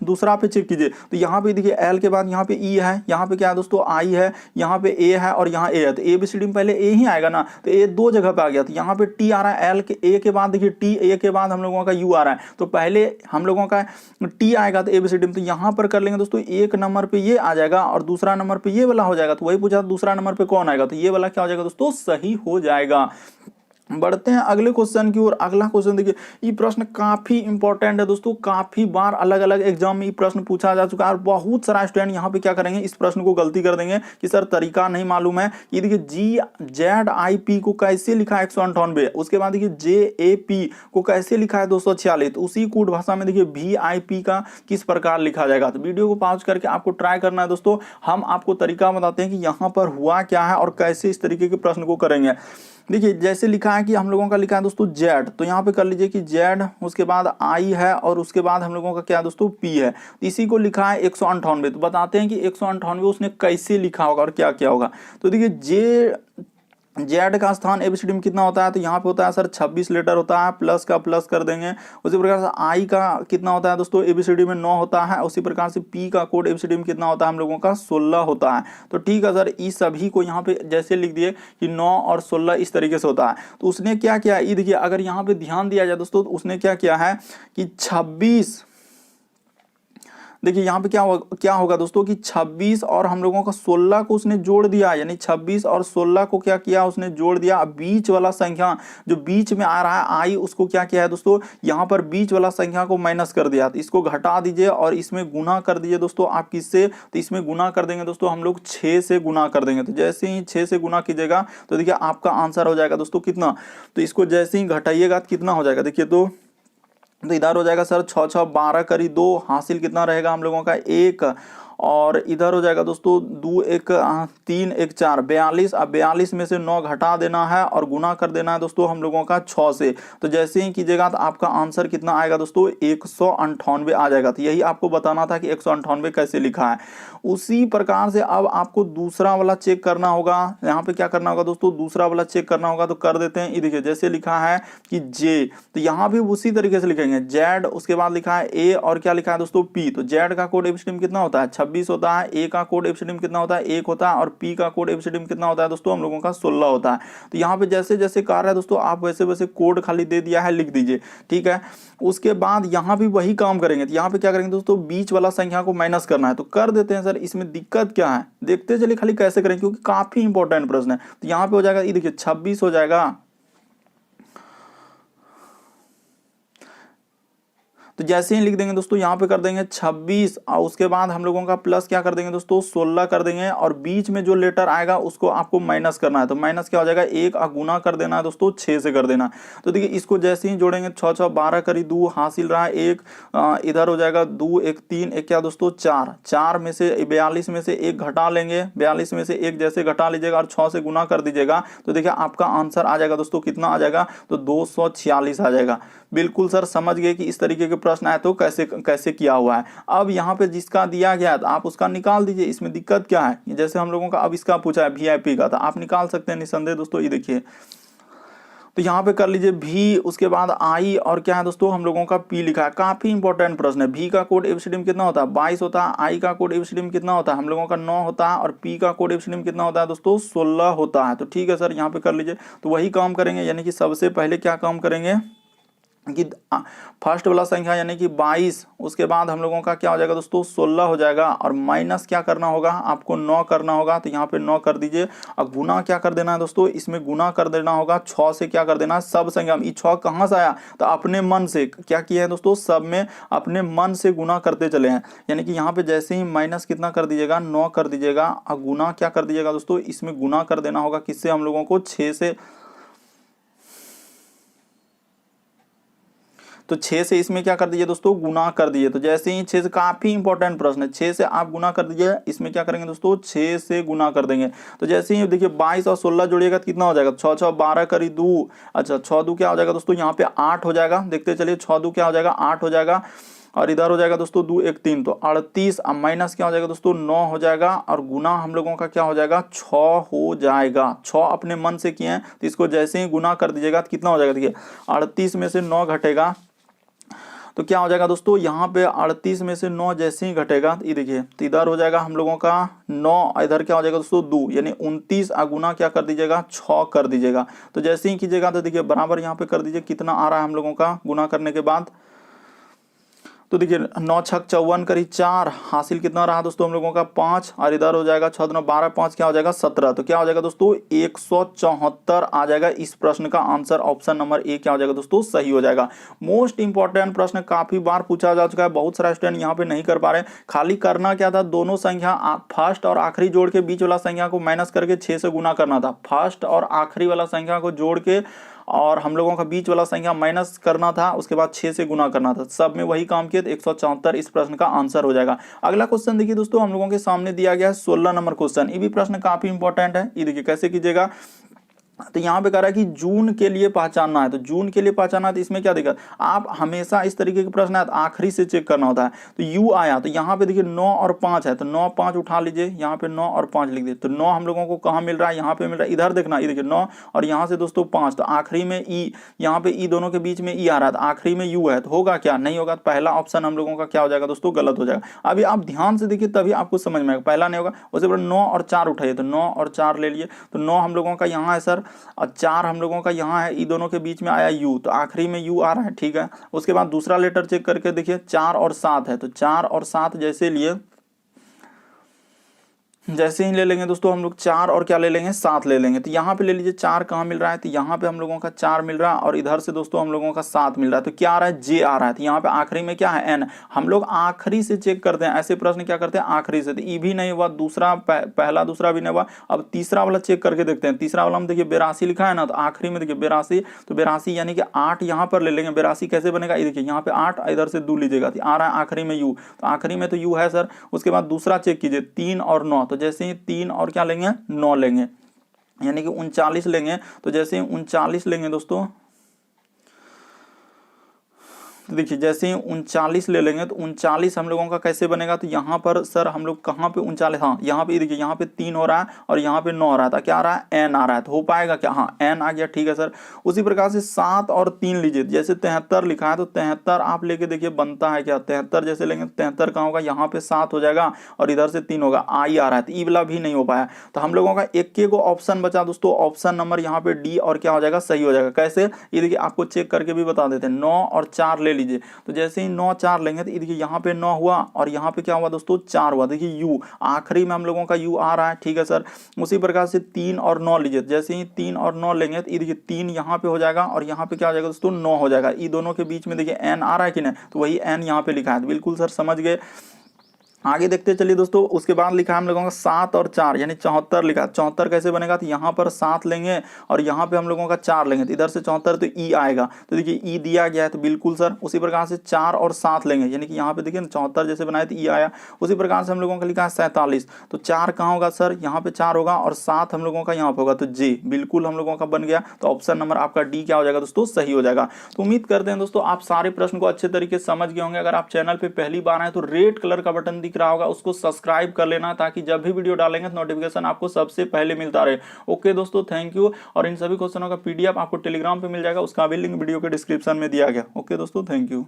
दूसरा पे चेक कीजिए। तो यहाँ पे देखिए एल के बाद यहाँ पे ई है, यहाँ पे क्या है दोस्तों आई है, यहाँ पे ए है और यहाँ ए है। तो ए बी सी डी में पहले ए ही आएगा ना, तो ए दो जगह पे आ गया। तो यहाँ पे टी आ रहा है, एल के ए के बाद देखिए टी, ए के बाद हम लोगों का यू आ रहा है। तो पहले हम लोगों का टी आएगा तो ए बी सी डी में। तो यहाँ पर कर लेंगे दोस्तों, एक नंबर पे ये आ जाएगा और दूसरा नंबर पे ये वाला हो जाएगा। तो वही पूछा दूसरा नंबर पे कौन आएगा, तो ये वाला क्या हो जाएगा दोस्तों, सही हो जाएगा। बढ़ते हैं अगले क्वेश्चन की ओर। अगला क्वेश्चन देखिए, ये प्रश्न काफी इंपॉर्टेंट है दोस्तों, काफी बार अलग अलग एग्जाम में ये प्रश्न पूछा जा चुका है और बहुत सारा स्टूडेंट यहाँ पे क्या करेंगे, इस प्रश्न को गलती कर देंगे कि सर तरीका नहीं मालूम है। ये देखिए जी जेड आई पी को कैसे लिखा है 198, उसके बाद देखिए जे ए पी को कैसे लिखा है 246। तो उसी कूट भाषा में देखिए वी आई पी का किस प्रकार लिखा जाएगा। तो वीडियो को पॉज करके आपको ट्राई करना है दोस्तों। हम आपको तरीका बताते हैं कि यहाँ पर हुआ क्या है और कैसे इस तरीके के प्रश्न को करेंगे। देखिए जैसे लिखा है कि हम लोगों का लिखा है दोस्तों जेड, तो यहाँ पे कर लीजिए कि जेड, उसके बाद आई है और उसके बाद हम लोगों का क्या दोस्तों पी है। इसी को लिखा है 198। तो बताते हैं कि 198 उसने कैसे लिखा होगा और क्या क्या होगा। तो देखिए जेड का स्थान एबीसीडी में कितना होता है, तो यहाँ पे होता है सर 26 लेटर होता है, प्लस का प्लस कर देंगे। उसी प्रकार से आई का कितना होता है दोस्तों, एबीसीडी में 9 होता है। उसी प्रकार से पी का कोड एबीसीडी में कितना होता है, हम लोगों का 16 होता है। तो ठीक है सर, इस सभी को यहाँ पे जैसे लिख दिए कि 9 और 16 इस तरीके से होता है। तो उसने क्या किया, ये देखिए अगर यहाँ पे ध्यान दिया जाए दोस्तों, तो उसने क्या किया है कि 26, देखिए यहाँ पे क्या होगा दोस्तों कि 26 और हम लोगों का 16 को उसने जोड़ दिया, यानी 26 और 16 को क्या किया उसने जोड़ दिया। बीच वाला संख्या जो बीच में आ रहा है आई, उसको क्या किया है दोस्तों, यहाँ पर बीच वाला संख्या को माइनस कर दिया। तो इसको घटा दीजिए और इसमें गुना कर दीजिए दोस्तों आप किससे, तो इसमें गुना कर देंगे दोस्तों हम लोग 6 से गुना कर देंगे। तो जैसे ही 6 से गुना कीजिएगा तो देखिए आपका आंसर हो जाएगा दोस्तों कितना। तो इसको जैसे ही घटाइएगा कितना हो जाएगा, देखिए तो इधर हो जाएगा सर 6 6 12 करी 2, हासिल कितना रहेगा हम लोगों का 1, और इधर हो जाएगा दोस्तों 2 1 3 1 4 42। अब 42 में से 9 घटा देना है और गुना कर देना है दोस्तों हम लोगों का 6 से। तो जैसे ही कीजिएगा तो आपका आंसर कितना आएगा दोस्तों, 198 आ जाएगा। तो यही आपको बताना था कि 198 कैसे लिखा है। उसी प्रकार से अब आपको दूसरा वाला चेक करना होगा। यहाँ पे क्या करना होगा दोस्तों, दूसरा वाला चेक करना होगा। तो कर देते हैं, ये देखिए जैसे लिखा है कि जे, तो यहाँ भी उसी तरीके से लिखेंगे जेड, उसके बाद लिखा है ए और क्या लिखा है दोस्तों पी। तो जेड का कोड एबीसीडी में कितना होता है 26 होता है, ए का कोड एफसीडीएम कितना होता है 1 होता है और पी का कोड एफसीडीएम कितना होता है दोस्तों हम लोगों का 16 होता है। तो यहाँ पे जैसे जैसे कार्य है दोस्तों आप वैसे वैसे कोड खाली दे दिया है लिख दीजिए, ठीक है। उसके बाद यहाँ भी वही काम करेंगे। तो यहाँ पे क्या करेंगे दोस्तों, बीच वाला संख्या को माइनस करना है, तो कर देते हैं सर। इसमें दिक्कत क्या है देखते चलिए खाली कैसे करेंगे, क्योंकि काफी इंपॉर्टेंट प्रश्न है। तो यहाँ पे हो जाएगा, ये देखिए 26 हो जाएगा। तो जैसे ही लिख देंगे दोस्तों यहाँ पे कर देंगे 26 और उसके बाद हम लोगों का प्लस क्या कर देंगे दोस्तों 16 कर देंगे और बीच में जो लेटर आएगा उसको आपको माइनस करना है। तो माइनस क्या हो जाएगा, 1 गुना कर देना है दोस्तों 6 से कर देना। तो देखिए इसको जैसे ही जोड़ेंगे 6 6 12 करी 2 हासिल रहा 1, इधर हो जाएगा 2 1 3 1 क्या दोस्तों 4, 4 में से 42 में से 1 घटा लेंगे, 42 में से 1 जैसे घटा लीजिएगा और 6 से गुना कर दीजिएगा तो देखिए आपका आंसर आ जाएगा दोस्तों कितना आ जाएगा, तो 246 आ जाएगा। बिल्कुल सर समझ गए कि इस तरीके के प्रश्न आए तो कैसे कैसे किया हुआ है। अब यहाँ पे जिसका दिया गया है तो आप उसका निकाल दीजिए, इसमें दिक्कत क्या है। जैसे हम लोगों का अब इसका पूछा है वीआईपी का, तो आप निकाल सकते हैं निसंदेह दोस्तों। ये देखिए तो यहाँ पे कर लीजिए भी, उसके बाद आई और क्या है दोस्तों हम लोगों का पी लिखा है। काफी इंपॉर्टेंट प्रश्न है। भी का कोड एफसीडीएम कितना होता है 22 होता है, आई का कोड एफसीडीएम कितना होता है हम लोगों का 9 होता है और पी का कोड एफसीडीएम कितना होता है दोस्तों 16 होता है। तो ठीक है सर यहाँ पे कर लीजिए। तो वही काम करेंगे, यानी कि सबसे पहले क्या काम करेंगे कि फर्स्ट वाला संख्या यानी कि 22, उसके बाद हम लोगों का क्या हो जाएगा दोस्तों 16 हो जाएगा और माइनस क्या करना होगा आपको 9 करना होगा। तो यहाँ पे 9 कर दीजिए और गुना क्या कर देना है दोस्तों, इसमें गुना कर देना होगा 6 से। क्या कर देना है सब संख्या, ये 6 कहाँ से आया तो अपने मन से क्या किया है दोस्तों, सब में अपने मन से गुना करते चले हैं। यानी कि यहाँ पे जैसे ही माइनस कितना कर दीजिएगा 9 कर दीजिएगा और गुना क्या कर दीजिएगा दोस्तों, इसमें गुना कर देना होगा किससे हम लोगों को 6 से। तो 6 से इसमें क्या कर दीजिए दोस्तों गुना कर दीजिए। तो जैसे ही 6 से, काफी इंपॉर्टेंट प्रश्न है, 6 से आप गुना कर दीजिए, इसमें क्या करेंगे दोस्तों 6 से गुना कर देंगे। तो जैसे ही देखिए 22 और 16 जोड़िएगा तो कितना हो जाएगा 6 6 12 करी 2, अच्छा 6 2 क्या हो जाएगा दोस्तों यहाँ पे 8 हो जाएगा। देखते चलिए 6 2 क्या हो जाएगा 8 हो जाएगा और इधर हो जाएगा दोस्तों 2 1 3 तो 38 और माइनस क्या हो जाएगा दोस्तों 9 हो जाएगा और गुना हम लोगों का क्या हो जाएगा 6 हो जाएगा। 6 अपने मन से किए हैं तो इसको जैसे ही गुना कर दीजिएगा तो कितना हो जाएगा, देखिए 38 में से 9 घटेगा तो क्या हो जाएगा दोस्तों यहाँ पे 38 में से 9 जैसे ही घटेगा तो ये देखिए तो इधर हो जाएगा हम लोगों का 9, इधर क्या हो जाएगा दोस्तों 2, यानी 29 गुना क्या कर दीजिएगा 6 कर दीजिएगा। तो जैसे ही कीजिएगा तो देखिए बराबर यहाँ पे कर दीजिए, कितना आ रहा है हम लोगों का गुना करने के बाद। तो देखिए 9 6 54 करी 4 हासिल कितना रहा दोस्तों हम लोगों का 5 और इधर हो जाएगा 6 9 12 5 क्या हो जाएगा 17। तो क्या हो जाएगा दोस्तों 174 आ जाएगा। इस प्रश्न का आंसर ऑप्शन नंबर ए क्या हो जाएगा दोस्तों सही हो जाएगा। मोस्ट इंपॉर्टेंट प्रश्न, काफी बार पूछा जा चुका है, बहुत सारा स्टूडेंट यहाँ पे नहीं कर पा रहे। खाली करना क्या था, दोनों संख्या फर्स्ट और आखिरी जोड़ के बीच वाला संख्या को माइनस करके 6 से गुना करना था। फर्स्ट और आखिरी वाला संख्या को जोड़ के और हम लोगों का बीच वाला संख्या माइनस करना था, उसके बाद 6 से गुना करना था। सब में वही काम किए तो 174 इस प्रश्न का आंसर हो जाएगा। अगला क्वेश्चन देखिए दोस्तों हम लोगों के सामने दिया गया है 16 नंबर क्वेश्चन। ये भी प्रश्न काफी इंपॉर्टेंट है। ये देखिए कैसे कीजिएगा, तो यहाँ पे कह रहा है कि जून के लिए पहचानना है। तो जून के लिए पहचानना है तो इसमें क्या दिक्कत, आप हमेशा इस तरीके के प्रश्न है तो आखिरी से चेक करना होता है। तो यू आया तो यहाँ पे देखिए 9 और 5 है तो 9 5 उठा लीजिए, यहाँ पे 9 और 5 लिख दीजिए। तो 9 हम लोगों को कहाँ मिल रहा है, यहाँ पे मिल रहा है, इधर देखना, ये देखिए 9 और यहाँ से दोस्तों 5, तो आखिरी में ई, यहाँ पे ई दोनों के बीच में ई आ रहा है तो आखिरी में यू है। तो होगा क्या, नहीं होगा। तो पहला ऑप्शन हम लोगों का क्या हो जाएगा दोस्तों गलत हो जाएगा। अभी आप ध्यान से देखिए तभी आपको समझ में आएगा, पहला नहीं होगा। उसके बाद 9 और 4 उठाइए तो 9 और 4 ले लिए। तो 9 हम लोगों का यहाँ है सर और 4 हम लोगों का यहाँ है, ई दोनों के बीच में आया यू, तो आखिरी में यू आ रहा है, ठीक है। उसके बाद दूसरा लेटर चेक करके देखिए 4 और 7 है तो 4 और 7 जैसे लिए, जैसे ही ले लेंगे दोस्तों हम लोग 4 और क्या ले लेंगे 7 ले लेंगे। तो यहाँ पे ले लीजिए 4 कहाँ मिल रहा है, तो यहाँ पे हम लोगों का 4 मिल रहा है और इधर से दोस्तों हम लोगों का 7 मिल रहा है। तो क्या आ रहा है जे आ रहा है। तो यहाँ पे आखिरी में क्या है एन। हम लोग आखिरी से चेक करते हैं, ऐसे प्रश्न क्या करते हैं आखिरी से। तो ई भी नहीं हुआ, दूसरा पहला दूसरा भी नहीं हुआ। अब तीसरा वाला चेक करके देखते हैं। तीसरा वाला हम देखिए 82 लिखा है ना, तो आखिरी में देखिए 82, तो 82 यानी कि 8 यहाँ पर ले लेंगे। 82 कैसे बनेगा, ये देखिए यहाँ पे 8 इधर से 2 लीजिएगा, आ रहा है आखिरी में यू, तो आखिरी में तो यू है सर। उसके बाद दूसरा चेक कीजिए 3 और 9, तो जैसे ही 3 और क्या लेंगे 9 लेंगे, यानी कि 39 लेंगे। तो जैसे ही 39 लेंगे दोस्तों, तो देखिए जैसे ही 39 ले लेंगे तो 39 हम लोगों का कैसे बनेगा, तो यहाँ पर सर हम लोग कहाँ पे 39, हाँ यहाँ पे देखिए यहाँ पे 3 हो रहा है और यहाँ पे 9 हो रहा था, क्या आ रहा है n आ रहा है, तो हो पाएगा क्या, हाँ n आ गया, ठीक है सर। उसी प्रकार से 7 और 3 लीजिए, जैसे 73 लिखा है तो 73 आप लेके देखिए बनता है क्या, 73 जैसे लेंगे 73 कहाँ होगा, यहाँ पे 7 हो जाएगा और इधर से 3 होगा, आई आ रहा है, तो ई वाला भी नहीं हो पाया। तो हम लोगों का एक को ऑप्शन बचा दोस्तों, ऑप्शन नंबर यहाँ पे डी और क्या हो जाएगा, सही हो जाएगा। कैसे, ये देखिए आपको चेक करके भी बता देते हैं, 9 और 4 ले लीजिए, तो जैसे ही 9 4 लेंगे तो देखिए यहाँ पे 9 हुआ और यहाँ पे क्या हुआ दोस्तों, 4 हुआ। देखिए यू आखिरी में हम लोगों का यू आ रहा है, ठीक है सर। उसी प्रकार से 3 और 9 लीजिए, जैसे ही 3 और 9 लेंगे तो ये देखिए 3 यहाँ पे हो जाएगा और यहाँ पे क्या हो जाएगा दोस्तों, 9 हो जाएगा। ये दोनों के बीच में देखिए एन आ रहा है कि नहीं, तो वही एन यहाँ पे लिखा है, बिल्कुल सर समझ गए। आगे देखते चलिए दोस्तों, उसके बाद लिखा है हम लोगों का 7 और 4 यानी 74 लिखा। 74 कैसे बनेगा, तो यहाँ पर 7 लेंगे और यहाँ पे हम लोगों का 4 लेंगे, तो इधर से 74 तो ई आएगा, तो देखिए ई दिया गया है, तो बिल्कुल सर। उसी प्रकार से 4 और 7 लेंगे, यानी कि यहाँ पे देखिए 74 जैसे बनाए तो ई आया। उसी प्रकार से हम लोगों का लिखा है 47, तो 4 कहाँ होगा सर, यहाँ पे 4 होगा और 7 हम लोगों का यहाँ पे होगा, तो जे बिल्कुल हम लोगों का बन गया। तो ऑप्शन नंबर आपका डी क्या हो जाएगा दोस्तों, सही हो जाएगा। तो उम्मीद करते हैं दोस्तों आप सारे प्रश्न को अच्छे तरीके से समझ गए होंगे। अगर आप चैनल पे पहली बार आए तो रेड कलर का बटन दिख रहा होगा, उसको सब्सक्राइब कर लेना, ताकि जब भी वीडियो डालेंगे तो नोटिफिकेशन आपको सबसे पहले मिलता रहे। ओके दोस्तों, थैंक यू। और इन सभी क्वेश्चनों का पीडीएफ आपको टेलीग्राम पे मिल जाएगा, उसका भी लिंक वीडियो के डिस्क्रिप्शन में दिया गया। ओके दोस्तों, थैंक यू।